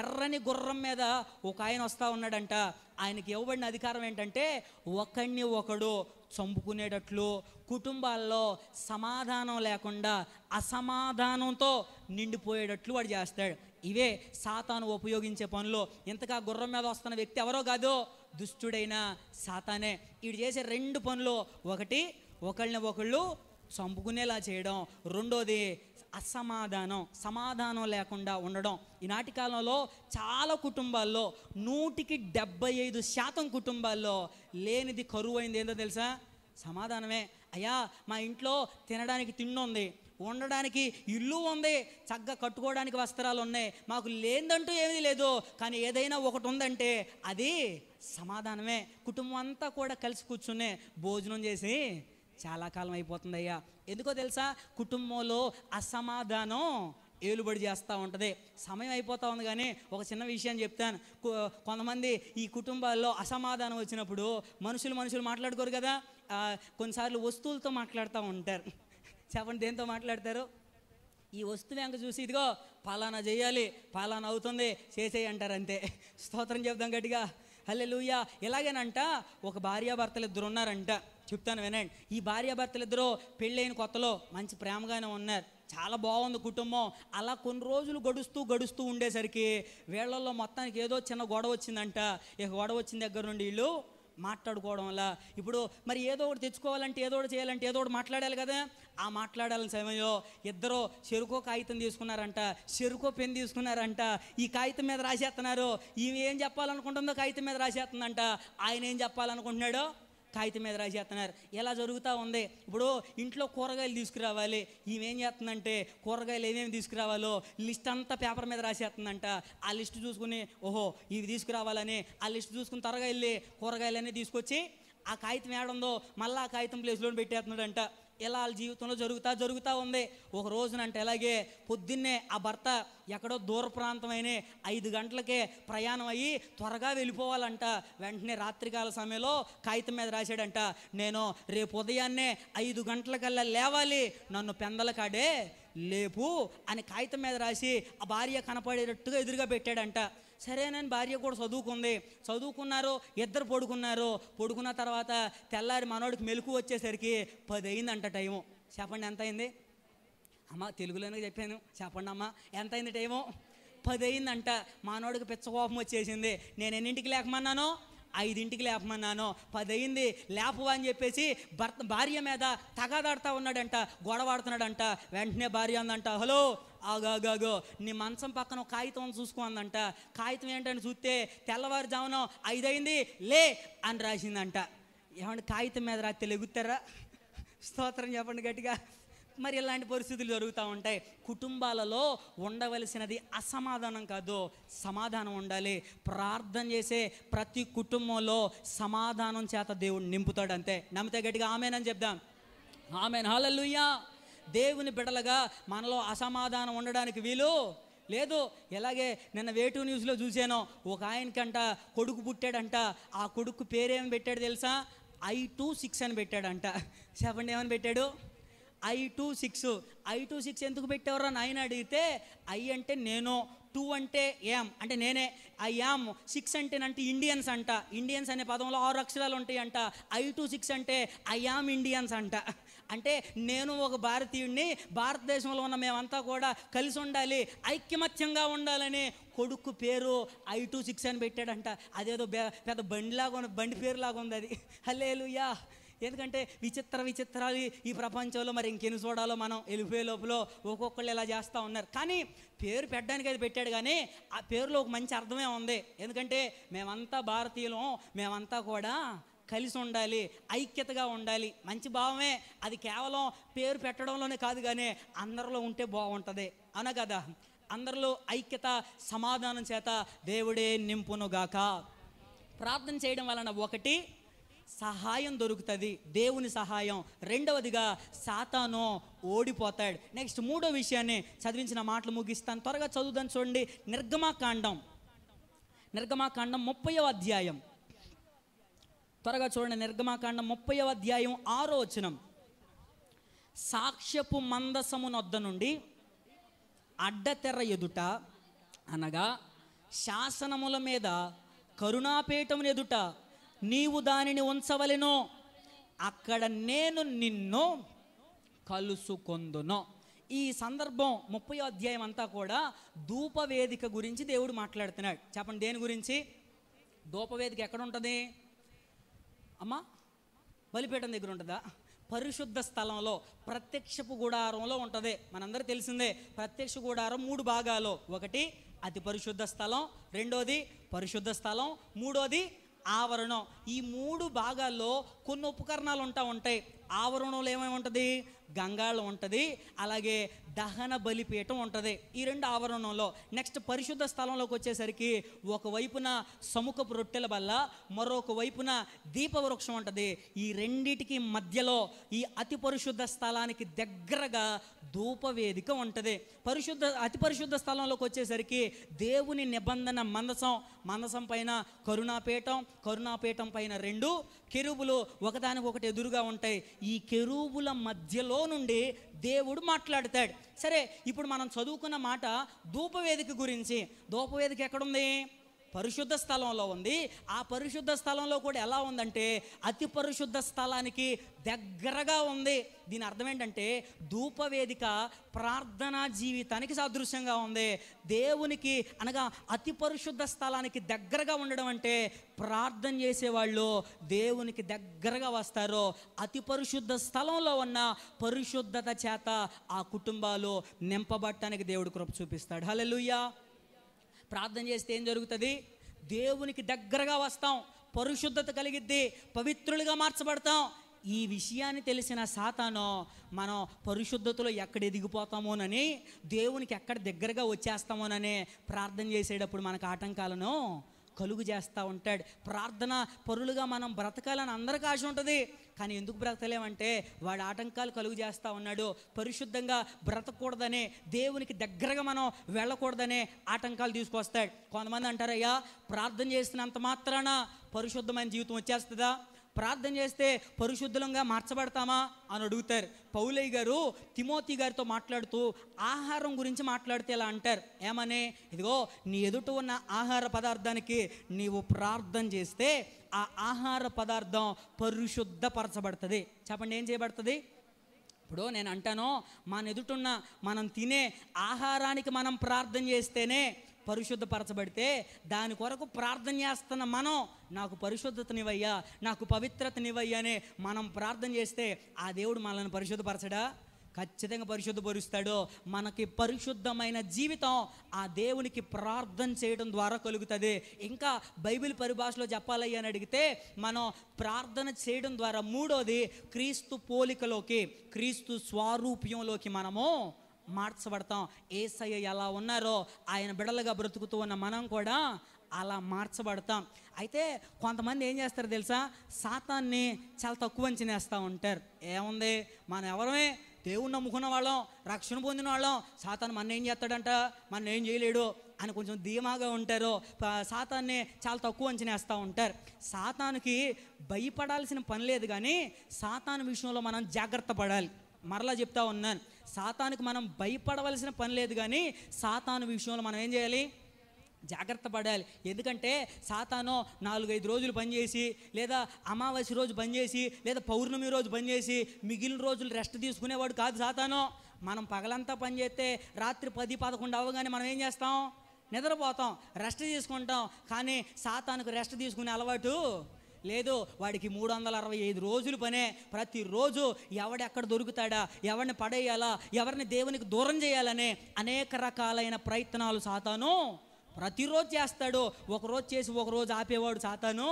ఎర్రని గుర్రం మీద ఒక ఆయన వస్తూ ఉన్నాడంట. ఆయనకి ఇవ్వబడిన అధికారం ఏంటంటే ఒకడిని ఒకడు చంపుకునేటట్లు, కుటుంబాల్లో సమాధానం లేకుండా అసమాధానంతో నిండిపోయేటట్లు వాడు చేస్తాడు. ఇవే సాతాను ఉపయోగించే పనులు. ఇంతగా గుర్రం మీద వస్తున్న వ్యక్తి ఎవరో కాదు, దుష్టుడైన సాతానే. వీడు చేసే 2 పనులు, ఒకటి ఒకళ్ళని ఒకళ్ళు చంపుకునేలా చేయడం, రెండోది సమాధానం లేకుండా ఉండడం. ఈనాటి కాలంలో చాలా కుటుంబాల్లో 100% కుటుంబాల్లో లేనిది కరువు అయింది. ఏందో తెలుసా? సమాధానమే. అయ్యా మా ఇంట్లో తినడానికి తిండి ఉంది, ఉండడానికి ఇల్లు ఉంది, చక్కగా కట్టుకోవడానికి వస్త్రాలు ఉన్నాయి, మాకు లేదంటూ ఏమీ లేదు, కానీ ఏదైనా ఒకటి ఉందంటే అది సమాధానమే. కుటుంబం అంతా కూడా కలిసి కూర్చునే భోజనం చేసి చాలా కాలం అయిపోతుంది అయ్యా. ఎందుకో తెలుసా? కుటుంబంలో అసమాధానం ఏలుబడి చేస్తూ ఉంటుంది. సమయం అయిపోతూ ఉంది, కానీ ఒక చిన్న విషయం చెప్తాను. కొంతమంది ఈ కుటుంబాల్లో అసమాధానం వచ్చినప్పుడు మనుషులు మాట్లాడుకోరు కదా, కొన్నిసార్లు వస్తువులతో మాట్లాడుతూ ఉంటారు. చెప్పండి, దేంతో మాట్లాడతారు? ఈ వస్తువు వెంక చూసి ఇదిగో పలానా చేయాలి, పలానా అవుతుంది, చేసేయి అంటారు, అంతే. స్తోత్రం చెప్దాం గట్టిగా, హల్లెలూయా. ఎలాగేనంట, ఒక భార్యాభర్తలు 2 ఉన్నారంట. చెప్తాను వినండి. ఈ భార్యాభర్తలు 2 పెళ్ళైన కొత్తలో మంచి ప్రేమగానే ఉన్నారు, చాలా బాగుంది కుటుంబం. అలా కొన్ని రోజులు గడుస్తూ ఉండేసరికి వీళ్ళల్లో మొత్తానికి ఏదో చిన్న గొడవ వచ్చిందంట. ఇక గొడవ వచ్చిన దగ్గర నుండి వీళ్ళు మాట్లాడుకోవడం వల్ల ఇప్పుడు మరి ఏదో ఒకటి తెచ్చుకోవాలంటే, ఏదో ఒకటి చేయాలంటే ఏదో ఒకటి మాట్లాడాలి కదా. ఆ మాట్లాడాలని సమయంలో ఇద్దరు చెరుకో కాగితం తీసుకున్నారంట, చెరుకో పెన్ తీసుకున్నారంట. ఈ కాగితం మీద రాసేస్తున్నారు. ఈమె ఏం చెప్పాలనుకుంటుందో కాగితం మీద రాసేస్తుందంట, ఆయన ఏం చెప్పాలనుకుంటున్నాడో కాగితం మీద రాసేస్తున్నారు. ఎలా జరుగుతూ ఉంది? ఇప్పుడు ఇంట్లో కూరగాయలు తీసుకురావాలి, ఈమెం చేస్తుందంటే కూరగాయలు ఏమేమి తీసుకురావాలో లిస్ట్ అంతా పేపర్ మీద రాసేస్తుందంట. ఆ లిస్ట్ చూసుకుని ఓహో ఇవి తీసుకురావాలని ఆ లిస్ట్ చూసుకుని త్వరగా వెళ్ళి కూరగాయలన్నీ తీసుకొచ్చి ఆ కాగితం ఏడుందో మళ్ళీ ఆ కాగితం ప్లేస్లో పెట్టేస్తున్నాడంట. ఇలా వాళ్ళ జీవితంలో జరుగుతూ ఉంది. ఒక రోజునంటే అలాగే పొద్దున్నే ఆ భర్త ఎక్కడో దూర ప్రాంతమైన 5 గంటలకే ప్రయాణం అయ్యి త్వరగా వెళ్ళిపోవాలంట. వెంటనే రాత్రికాల సమయంలో కాగితం మీద రాశాడంట, నేను రేపు ఉదయాన్నే 5 గంటలకల్లా లేవాలి, నన్ను పెందల కాడే లేపు అని కాగితం మీద రాసి ఆ భార్య కనపడేటట్టుగా ఎదురుగా పెట్టాడంట. సరేనని భార్య కూడా చదువుకున్నారు, ఇద్దరు పడుకున్న తర్వాత తెల్లారి మనోడికి మెలకు వచ్చేసరికి 10 అయిందంట టైము. చెప్పండి ఎంత అయింది అమ్మ? తెలుగులోనే చెప్పాను, చెప్పండి అమ్మ ఎంత అయింది టైము? 10 అయిందంట. మనోడికి పిచ్చ కోపం వచ్చేసింది. నేను ఎన్నింటికి లేకమన్నాను? 5ంటికి లేపమన్నాను, 10 అయింది లేపు అని చెప్పేసి భార్య మీద తగాదాడుతూ ఉన్నాడంట, గొడవాడుతున్నాడంట. వెంటనే భార్య అందంట, హలో ఆగాగాగో, నీ మంచం పక్కన ఒక కాగితం చూసుకో అందంట. కాగితం ఏంటని చూస్తే తెల్లవారుజామున 5 అయింది లే అని రాసిందంట. ఏమంటే కాగితం మీద రాస్తే లెగుతారా? స్తోత్రం చెప్పండి గట్టిగా. మరి ఇలాంటి పరిస్థితులు జరుగుతూ ఉంటాయి. కుటుంబాలలో ఉండవలసినది అసమాధానం కాదు, సమాధానం ఉండాలి. ప్రార్థన చేసే ప్రతి కుటుంబంలో సమాధానం చేత దేవుడు నింపుతాడు, అంతే. నమ్మితే గట్టిగా ఆమేన్ అని చెప్దాం. ఆమేన్, హల్లెలూయా. దేవుని బిడ్డలుగా మనలో అసమాధానం ఉండడానికి వీలు లేదు. ఎలాగే నిన్న వేటూ న్యూస్లో చూశాను, ఒక ఆయనకంట కొడుకు పుట్టాడంట. ఆ కొడుకు పేరేమి పెట్టాడు తెలుసా? I26 అని పెట్టాడంట. చెప్పండి ఏమని పెట్టాడు? I26 ఎందుకు పెట్టేవారు అని ఆయన అడిగితే, ఐ అంటే నేను, 2 అంటే యామ్ అంటే నేనే, ఐ యామ్, 6 అంటే ఇండియన్స్ అంట. ఇండియన్స్ అనే పదంలో 6 అక్షరాలు ఉంటాయి అంట. I26 అంటే ఐ యామ్ ఇండియన్స్ అంట. అంటే నేను ఒక భారతీయుడిని, భారతదేశంలో ఉన్న మేమంతా కూడా కలిసి ఉండాలి, ఐక్యమత్యంగా ఉండాలని కొడుకు పేరు I26 అని పెట్టాడంట. అదేదో పెద్ద బండి పేరులాగా ఉంది అది. హల్లెలూయా. ఎందుకంటే విచిత్రాలు ఈ ప్రపంచంలో మరి ఇంకెన్ని చూడాలో మనం వెళ్ళిపోయే లోపల ఒక్కొక్కళ్ళు ఇలా చేస్తూ ఉన్నారు. కానీ పేరు పెట్టడానికి అది పెట్టాడు, కానీ ఆ పేరులో ఒక మంచి అర్థమే ఉంది. ఎందుకంటే మేమంతా భారతీయులం, మేమంతా కూడా కలిసి ఉండాలి, ఐక్యతగా ఉండాలి. మంచి భావమే అది. కేవలం పేరు పెట్టడంలోనే కాదు, కానీ అందరిలో ఉంటే బాగుంటుంది అన కదా. అందరిలో ఐక్యత సమాధానం చేత దేవుడే నింపునుగాక. ప్రార్థన చేయడం వలన ఒకటి సహాయం దొరుకుతుంది, దేవుని సహాయం. రెండవదిగా సాతాను ఓడిపోతాడు. నెక్స్ట్ మూడో విషయాన్ని చదివించిన మాటలు ముగిస్తాను, త్వరగా చదువుదాన్ని చూడండి. నిర్గమాకాండం 30వ అధ్యాయం, త్వరగా చూడండి. నిర్గమాకాండం 30వ అధ్యాయం 6వ వచనం. సాక్ష్యపు మందసమునొద్ద నుండి అడ్డతెర్ర ఎదుట, అనగా శాసనముల మీద కరుణాపీఠమును ఎదుట నీవు దానిని ఉంచవలెను, అక్కడ నేను నిన్ను కలుసుకొందును. ఈ సందర్భం 30వ అధ్యాయం అంతా కూడా ధూపవేదిక గురించి దేవుడు మాట్లాడుతున్నాడు. చెప్పండి, దేని గురించి? ధూపవేదిక ఎక్కడ ఉంటుంది అమ్మా? బలిపీఠం దగ్గర ఉంటుందా? పరిశుద్ధ స్థలంలో, ప్రత్యక్షపు గుడారంలో ఉంటుంది. మనందరూ తెలిసిందే, ప్రత్యక్ష గుడారం 3 భాగాలు. ఒకటి అతి పరిశుద్ధ స్థలం, రెండోది పరిశుద్ధ స్థలం, మూడోది ఆవరణం. ఈ 3 భాగాల్లో కొన్ని ఉపకరణాలు ఉంటాయి. ఆవరణంలో ఏమేమి ఉంటుంది? గంగాళం ఉంటుంది, అలాగే దహన బలిపీఠం ఉంటుంది. ఈ 2 ఆవరణంలో. నెక్స్ట్ పరిశుద్ధ స్థలంలోకి వచ్చేసరికి ఒకవైపున సముఖపు రొట్టెల బల్ల, మరొక వైపున దీపవృక్షం ఉంటుంది. ఈ రెండిటికి మధ్యలో ఈ అతి పరిశుద్ధ స్థలానికి దగ్గరగా ధూపవేదిక ఉంటుంది. అతి పరిశుద్ధ స్థలంలోకి వచ్చేసరికి దేవుని నిబంధన మందసం పైన కరుణాపీఠం పైన 2 కెరూబులు ఒకదానికొకటి ఎదురుగా ఉంటాయి. ఈ కెరూబుల మధ్యలో నుండి దేవుడు మాట్లాడతాడు. సరే, ఇప్పుడు మనం చదువుకున్న మాట ధూపవేదిక గురించి. ధూపవేదిక ఎక్కడుంది? పరిశుద్ధ స్థలంలో ఉంది. ఆ పరిశుద్ధ స్థలంలో కూడా ఎలా ఉందంటే అతి పరిశుద్ధ స్థలానికి దగ్గరగా ఉంది. దీని అర్థం ఏంటంటే ధూపవేదిక ప్రార్థనా జీవితానికి సాదృశ్యంగా ఉంది. దేవునికి అనగా అతి పరిశుద్ధ స్థలానికి దగ్గరగా ఉండడం అంటే ప్రార్థన చేసేవాళ్ళు దేవునికి దగ్గరగా వస్తారు. అతి పరిశుద్ధ స్థలంలో ఉన్న పరిశుద్ధత చేత ఆ కుటుంబాలు నింపబడటానికి దేవుడు కృప చూపిస్తాడు. హల్లెలూయా. ప్రార్థన చేస్తే ఏం జరుగుతుంది? దేవునికి దగ్గరగా వస్తాం, పరిశుద్ధత కలిగిద్ది, పవిత్రులుగా మార్చబడతాం. ఈ విషయాన్ని తెలిసిన సాతాను మనం పరిశుద్ధతలో ఎక్కడ ఎదిగిపోతామోనని, దేవునికి ఎక్కడ దగ్గరగా వచ్చేస్తామోనని ప్రార్థన చేసేటప్పుడు మనకు ఆటంకాలను కలుగు చేస్తూ ఉంటాడు. ప్రార్థన పరులుగా మనం బ్రతకాలని అందరికీ ఆశ ఉంటుంది, కానీ ఎందుకు బ్రతకలేమంటే వాడు ఆటంకాలు కలుగు చేస్తూ ఉన్నాడు. పరిశుద్ధంగా బ్రతకూడదనే, దేవునికి దగ్గరగా మనం వెళ్ళకూడదనే ఆటంకాలు తీసుకొస్తాడు. కొంతమంది అంటారు, అయ్యా ప్రార్థన చేసినంత మాత్రాన పరిశుద్ధమైన జీవితం వచ్చేస్తుందా? ప్రార్థన చేస్తే పరిశుద్ధంగా మార్చబడతామా అని అడుగుతారు. పౌలయ్య గారు తిమోతి గారితో మాట్లాడుతూ ఆహారం గురించి మాట్లాడితే ఇలా అంటారు, ఏమని? ఇదిగో నీ ఎదుట ఉన్న ఆహార పదార్థానికి నీవు ప్రార్థన చేస్తే ఆ ఆహార పదార్థం పరిశుద్ధపరచబడుతుంది. చెప్పండి, ఏం చేయబడుతుంది? ఇప్పుడు నేను అంటాను, మన ఎదుటున్న మనం తినే ఆహారానికి మనం ప్రార్థన చేస్తేనే పరిశుద్ధపరచబడితే, దాని కొరకు ప్రార్థన చేస్తున్న మనం నాకు పరిశుద్ధతనివయ్యా, నాకు పవిత్రతనివయ్యా అని మనం ప్రార్థన చేస్తే ఆ దేవుడు మనల్ని పరిశుద్ధపరచడా? ఖచ్చితంగా పరిశుద్ధపరుస్తాడు. మనకి పరిశుద్ధమైన జీవితం ఆ దేవునికి ప్రార్థన చేయడం ద్వారా కలుగుతుంది. ఇంకా బైబిల్ పరిభాషలో చెప్పాలి అని అడిగితే మనం ప్రార్థన చేయడం ద్వారా మూడోది క్రీస్తు పోలికలోకి, క్రీస్తు స్వారూప్యంలోకి మనము మార్చబడతాం. యేసయ్య ఎలా ఉన్నారో ఆయన బిడలుగా బ్రతుకుతూ ఉన్న మనం కూడా అలా మార్చబడతాం. అయితే కొంతమంది ఏం చేస్తారు తెలుసా? సాతాన్ని చాలా తక్కువ అంచనేస్తూ ఉంటారు. ఏముంది, మనం ఎవరమే దేవుణ్ణి నమ్ముకున్న వాళ్ళం, రక్షణ పొందిన వాళ్ళం, సాతాను మన ఏం చేస్తాడంట, మన ఏం చేయలేడు అని కొంచెం ధీమాగా ఉంటారు. సాతాన్ని చాలా తక్కువ అంచనేస్తూ ఉంటారు. సాతానుకి భయపడాల్సిన పని లేదు, కానీ సాతాను విషయంలో మనం జాగ్రత్త పడాలి. మరలా చెప్తా ఉన్నాను, సాతానుకి మనం భయపడవలసిన పని లేదు, కానీ సాతాను విషయంలో మనం ఏం చేయాలి? జాగ్రత్త పడాలి. ఎందుకంటే సాతాను 4-5 రోజులు పనిచేసి, లేదా అమావాస్య రోజు పనిచేసి, లేదా పౌర్ణమి రోజు పనిచేసి మిగిలిన రోజులు రెస్ట్ తీసుకునేవాడు కాదు సాతాను. మనం పగలంతా పనిచేస్తే రాత్రి 10-11 అవ్వగానే మనం ఏం చేస్తాం? నిద్రపోతాం, రెస్ట్ తీసుకుంటాం. కానీ సాతానుకు రెస్ట్ తీసుకునే అలవాటు లేదు, వాడికి 365 రోజులు పనే. ప్రతిరోజు ఎవడెక్కడ దొరుకుతాడా, ఎవరిని పడేయాలా, ఎవరిని దేవునికి దూరం చేయాలనే అనేక రకాలైన ప్రయత్నాలు సాతాను ప్రతిరోజు చేస్తాడు. ఒకరోజు చేసి ఒకరోజు ఆపేవాడు సాతాను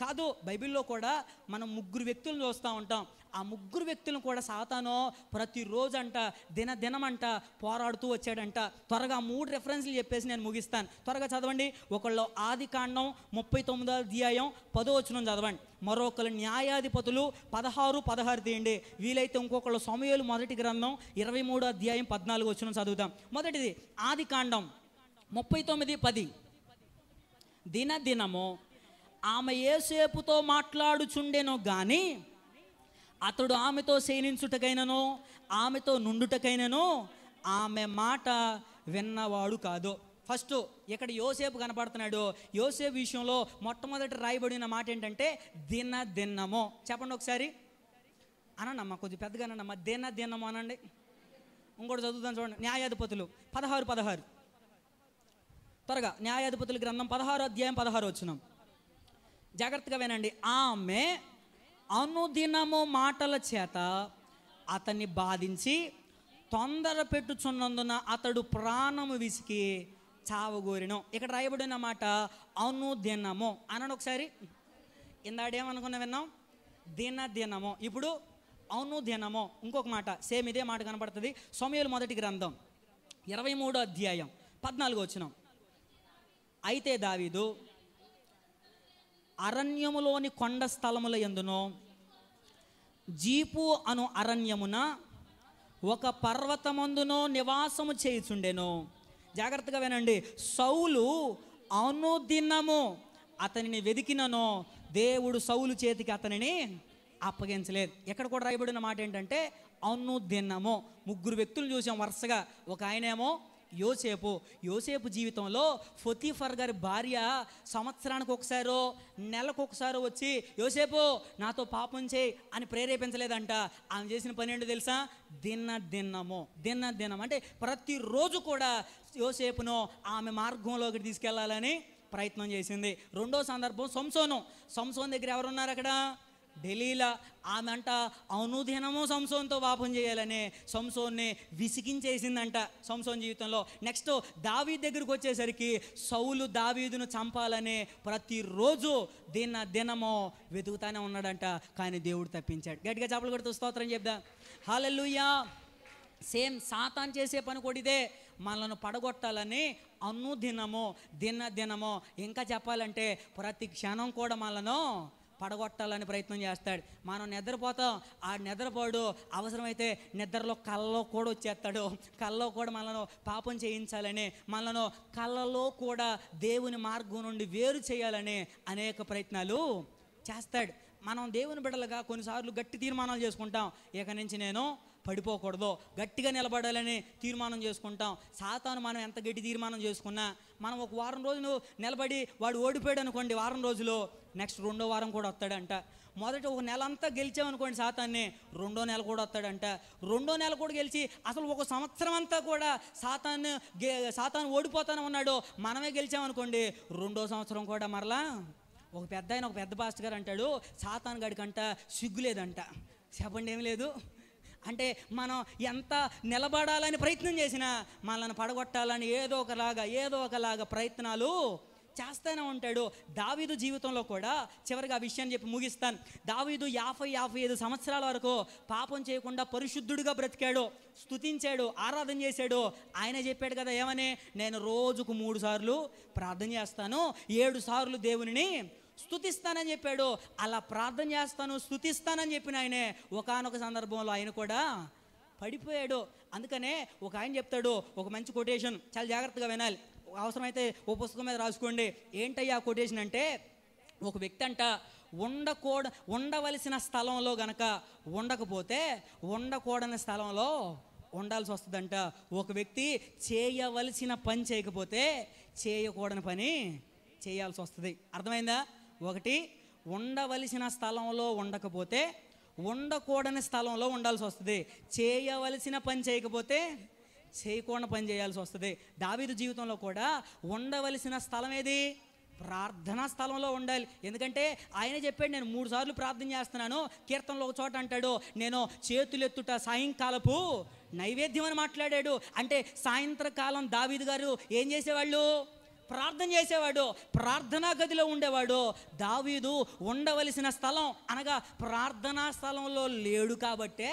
కాదు. బైబిల్లో కూడా మనం 3 వ్యక్తులను చూస్తూ ఉంటాం. ఆ 3 వ్యక్తులను కూడా సాతాను ప్రతిరోజు అంట దినదినమంట పోరాడుతూ వచ్చాడంట. త్వరగా 3 రెఫరెన్స్లు చెప్పేసి నేను ముగిస్తాను. త్వరగా చదవండి. ఒకళ్ళు ఆదికాండం 39వ అధ్యాయం 10వ వచనం చదవండి. మరొకళ్ళు న్యాయాధిపతులు 16 తీయండి. వీలైతే ఇంకొకళ్ళు సమూయేలు మొదటి గ్రంథం 23వ అధ్యాయం 14వ వచనం చదువుతాం. మొదటిది ఆదికాండం 39:10. దినదినము ఆమె యోసేపుతో మాట్లాడుచుండెను గాని అతడు ఆమెతో శయనించుటకైనను ఆమెతో నుండుటకైనను ఆమె మాట విన్నవాడు కాదు. ఫస్ట్ ఇక్కడ యోసేపు కనపడుతున్నాడు. యోసేపు విషయంలో మొట్టమొదటి రాయబడిన మాట ఏంటంటే దినదినము. చెప్పండి ఒకసారి అనండమ్మా, కొద్దిగా పెద్దగా అనండమ్మా. దినదినము అనండి. ఇంకోటి చదువుతాను చూడండి. న్యాయాధిపతులు 16 త్వరగా. న్యాయాధిపతుల గ్రంథం 16వ అధ్యాయం 16వ వచనం. జాగ్రత్తగా వినండి. ఆమె అనుదినము మాటల చేత అతన్ని బాధించి తొందర పెట్టుచున్నందున అతడు ప్రాణము విసికి చావగోరిను. ఇక్కడ రాయబడిన మాట అనుదినము అనండి ఒకసారి. ఇందాడేమనుకున్నా విన్నాం, దినదినము. ఇప్పుడు అనుదినము. ఇంకొక మాట సేమ్ ఇదే మాట కనపడుతుంది. సమూయేలు మొదటి గ్రంథం 23వ అధ్యాయం 14వ వచనం. అయితే దావీదు అరణ్యములోని కొండ స్థలముల యందును జీపు అను అరణ్యమున ఒక పర్వతమందునో నివాసము చేయుచుండెను. జాగ్రత్తగా వినండి. సౌలు అనుదినము అతనిని వెదికినను దేవుడు సౌలు చేతికి అతనిని అప్పగించలేదు. ఎక్కడ కూడా రాయబడిన మాట ఏంటంటే అనుదినము. 3 వ్యక్తులు చూసాం వరుసగా. ఒక ఆయనేమో యోసేపు జీవితంలో పొతీఫర్ గారి భార్య సంవత్సరానికి ఒకసారో నెలకు ఒకసారో వచ్చి యోసేపు నాతో పాపం చేయి అని ప్రేరేపించలేదంట. ఆమె చేసిన పని ఏంటో తెలుసా? దినదినం అంటే ప్రతిరోజు కూడా యోసేపును ఆమె మార్గంలోకి తీసుకెళ్లాలని ప్రయత్నం చేసింది. రెండో సందర్భం సంసోన్ దగ్గర ఎవరున్నారు అక్కడ? డెలీలా. ఆమె అంట అనుదినము సంసోన్తో పాపం చేయాలని సంసోన్ని విసిగించేసిందంట సంసోన్ జీవితంలో. నెక్స్ట్ దావీదు దగ్గరికి వచ్చేసరికి సౌలు దావీదును చంపాలని ప్రతిరోజు దినము వెతుకుతానే ఉన్నాడంట. కానీ దేవుడు తప్పించాడు. గట్టిగా చప్పలు కొడుతూ స్తోత్రం చెప్దాం. హల్లెలూయా. సేమ్ సాతాను చేసే పని కూడా ఇదే. మనల్ని పడగొట్టాలని అనుదినము దినదినము, ఇంకా చెప్పాలంటే ప్రతి క్షణం కూడా మనలను పడగొట్టాలని ప్రయత్నం చేస్తాడు. మనం నిద్రపోతాం, ఆ నిద్రపోడు అవసరమైతే నిద్రలో కళ్ళలో కూడా వచ్చేస్తాడు. కళ్ళలో కూడా మనను పాపం చేయించాలని, మనను కళ్ళలో కూడా దేవుని మార్గం నుండి వేరు చేయాలని అనేక ప్రయత్నాలు చేస్తాడు. మనం దేవుని బిడ్డలుగా కొన్నిసార్లు గట్టి తీర్మానాలు చేసుకుంటాం. ఇక నుంచి నేను పడిపోకూడదు, గట్టిగా నిలబడాలని తీర్మానం చేసుకుంటాం. సాతాను మనం ఎంత గట్టి తీర్మానం చేసుకున్నా, మనం ఒక వారం రోజులు నిలబడి వాడు ఓడిపోయాడు అనుకోండి, వారం రోజులు నెక్స్ట్ 2వ వారం కూడా వస్తాడంట. మొదట ఒక నెల అంతా గెలిచామనుకోండి సాతాన్ని, 2వ నెల కూడా వస్తాడంట. 2వ నెల కూడా గెలిచి అసలు ఒక సంవత్సరం అంతా కూడా సాతాను ఓడిపోతానే ఉన్నాడు, మనమే గెలిచామనుకోండి, 2వ సంవత్సరం కూడా మరలా ఒక పెద్ద పాస్టర్ గారు అంటాడు, సాతాను గడికంట సిగ్గులేదంట. చెప్పండి, ఏమి లేదు అంటే మనం ఎంత నిలబడాలని ప్రయత్నం చేసినా మనల్ని పడగొట్టాలని ఏదో ఒకలాగా ప్రయత్నాలు చేస్తూనే ఉంటాడు. దావీదు జీవితంలో కూడా చివరిగా ఆ విషయాన్ని చెప్పి ముగిస్తాను. దావీదు 55 సంవత్సరాల వరకు పాపం చేయకుండా పరిశుద్ధుడిగా బ్రతికాడు, స్తుతించాడు, ఆరాధన చేశాడు. ఆయన చెప్పాడు కదా ఏమని, నేను రోజుకు 3 సార్లు ప్రార్థన చేస్తాను, 7 సార్లు దేవునిని స్తుతిస్తానని చెప్పాడు. అలా ప్రార్థన చేస్తాను, స్తుతిస్తానని చెప్పిన ఆయనే ఒకానొక సందర్భంలో ఆయన కూడా పడిపోయాడు. అందుకనే ఒక ఆయన చెప్తాడు ఒక మంచి కొటేషన్, చాలా జాగ్రత్తగా వినాలి, అవసరమైతే ఓ పుస్తకం మీద రాసుకోండి. ఏంటయ్యా కొటేషన్ అంటే, ఒక వ్యక్తి అంట ఉండవలసిన స్థలంలో గనక ఉండకపోతే ఉండకూడని స్థలంలో ఉండాల్సి వస్తుందంట. ఒక వ్యక్తి చేయవలసిన పని చేయకపోతే చేయకూడని పని చేయాల్సి వస్తుంది. అర్థమైందా? ఒకటి, ఉండవలసిన స్థలంలో ఉండకపోతే ఉండకూడని స్థలంలో ఉండాల్సి వస్తుంది. చేయవలసిన పని చేయకపోతే చేయకూడని పని చేయాల్సి వస్తుంది. దావీదు జీవితంలో కూడా ఉండవలసిన స్థలం ఏది? ప్రార్థనా స్థలంలో ఉండాలి. ఎందుకంటే ఆయనే చెప్పాడు, నేను 3 సార్లు ప్రార్థన చేస్తున్నాను. కీర్తనలో ఒక చోట అంటాడు, నేను చేతులెత్తుట సాయంకాలపు నైవేద్యం అని మాట్లాడాడు. అంటే సాయంత్రకాలం దావీదు గారు ఏం చేసేవాళ్ళు? ప్రార్థన చేసేవాడు, ప్రార్థనా గదిలో ఉండేవాడు. దావీదు ఉండవలసిన స్థలం అనగా ప్రార్థనా స్థలంలో లేడు కాబట్టే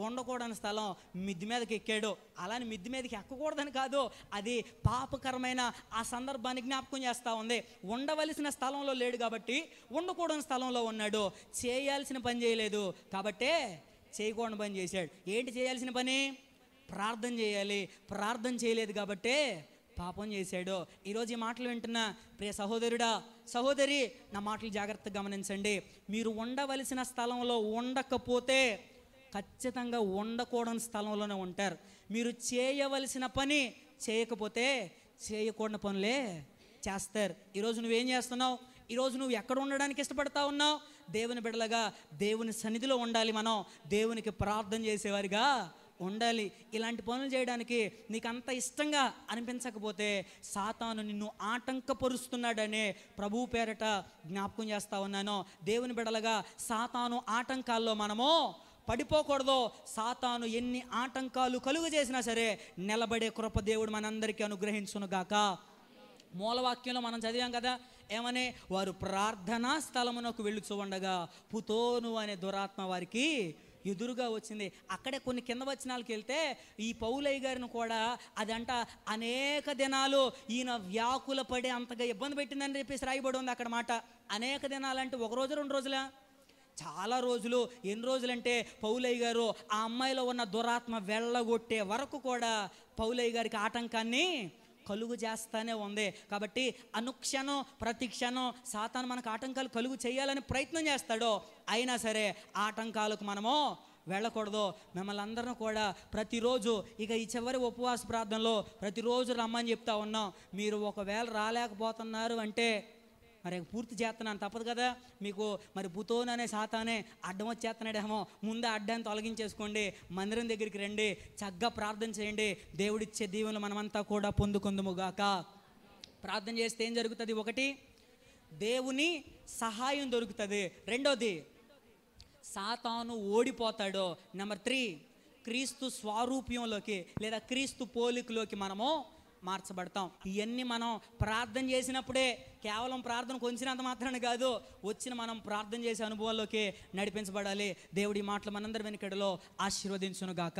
ఉండకూడని స్థలం మిద్ది మీదకి ఎక్కాడు. అలాని మిద్ది మీదకి ఎక్కకూడదని కాదు, అది పాపకరమైన ఆ సందర్భాన్ని జ్ఞాపకం చేస్తూ ఉంది. ఉండవలసిన స్థలంలో లేడు కాబట్టి ఉండకూడని స్థలంలో ఉన్నాడు. చేయాల్సిన పని చేయలేదు కాబట్టే చేయకూడని పని చేశాడు. ఏంటి చేయాల్సిన పని? ప్రార్థన చేయాలి. ప్రార్థన చేయలేదు కాబట్టే పాపం చేశాడు. ఈరోజు ఈ మాటలు వింటున్న ప్రియ సహోదరుడా, సహోదరి, నా మాటలు జాగ్రత్తగా గమనించండి. మీరు ఉండవలసిన స్థలంలో ఉండకపోతే ఖచ్చితంగా ఉండకూడని స్థలంలోనే ఉంటారు. మీరు చేయవలసిన పని చేయకపోతే చేయకూడని పనులే చేస్తారు. ఈరోజు నువ్వేం చేస్తున్నావు? ఈరోజు నువ్వు ఎక్కడ ఉండడానికి ఇష్టపడతా ఉన్నావు? దేవుని బిడ్డలుగా దేవుని సన్నిధిలో ఉండాలి. మనం దేవునికి ప్రార్థన చేసేవారిగా ఉండాలి. ఇలాంటి పనులు చేయడానికి నీకు అంత ఇష్టంగా అనిపించకపోతే సాతాను నిన్ను ఆటంకపరుస్తున్నాడనే ప్రభువు పేరట జ్ఞాపకం చేస్తా ఉన్నాను. దేవుని బిడ్డలుగా సాతాను ఆటంకాల్లో మనము పడిపోకూడదు. సాతాను ఎన్ని ఆటంకాలు కలుగు చేసినా సరే నిలబడే కృప దేవుడు మనందరికీ అనుగ్రహించునుగాక. మూలవాక్యంలో మనం చదివాం కదా, ఏమని? వారు ప్రార్థనా స్థలమునకు వెళ్ళుచూ ఉండగా పుతోను అనే దురాత్మ వారికి ఎదురుగా వచ్చింది. అక్కడే కొన్ని కింద వచనాలకు వెళ్తే ఈ పౌలయ్య గారిని కూడా అదంట అనేక దినాలు ఈయన వ్యాకుల పడి అంతగా ఇబ్బంది పెట్టిందని చెప్పేసి రాయబడి ఉంది అక్కడ మాట. అనేక దినాలంటే 1 రోజు 2 రోజులా? చాలా రోజులు. ఎన్ని రోజులంటే పౌలయ్య గారు ఆ అమ్మాయిలో ఉన్న దురాత్మ వెళ్ళగొట్టే వరకు కూడా పౌలయ్య గారికి ఆటంకాన్ని కలుగు చేస్తానే ఉంది. కాబట్టి అనుక్షణం ప్రతి క్షణం సాతాను మనకు ఆటంకాలు కలుగు చేయాలని ప్రయత్నం చేస్తాడో, అయినా సరే ఆటంకాలకు మనము వెళ్ళకూడదు. మిమ్మల్ని అందరిని కూడా ప్రతిరోజు ఇక ఈ చివరి ఉపవాస ప్రార్థనలో ప్రతిరోజు రమ్మని చెప్తా ఉన్నాం. మీరు ఒకవేళ రాలేకపోతున్నారు అంటే మరి పూర్తి చేస్తున్నాను, తప్పదు కదా మీకు. మరి పుతోన్ అనే సాతానే అడ్డం వచ్చేస్తున్నాడేమో, ముందే అడ్డాన్ని తొలగించేసుకోండి, మందిరం దగ్గరికి రండి, చక్కగా ప్రార్థన చేయండి. దేవుడిచ్చే దీవెనలు మనమంతా కూడా పొందుకుందుముగాక. ప్రార్థన చేస్తే ఏం జరుగుతుంది? 1, దేవుని సహాయం దొరుకుతుంది. 2, సాతాను ఓడిపోతాడు. నెంబర్ 3, క్రీస్తు స్వారూప్యంలోకి లేదా క్రీస్తు పోలికలోకి మనము మార్చబడతాం. ఇవన్నీ మనం ప్రార్థన చేసినప్పుడే, కేవలం ప్రార్థనకు వచ్చినంత మాత్రాన్ని కాదు, వచ్చిన మనం ప్రార్థన చేసే అనుభవాల్లోకి నడిపించబడాలి. దేవుడి మాటలు మనందరి వెనుకడలో ఆశీర్వదించునుగాక.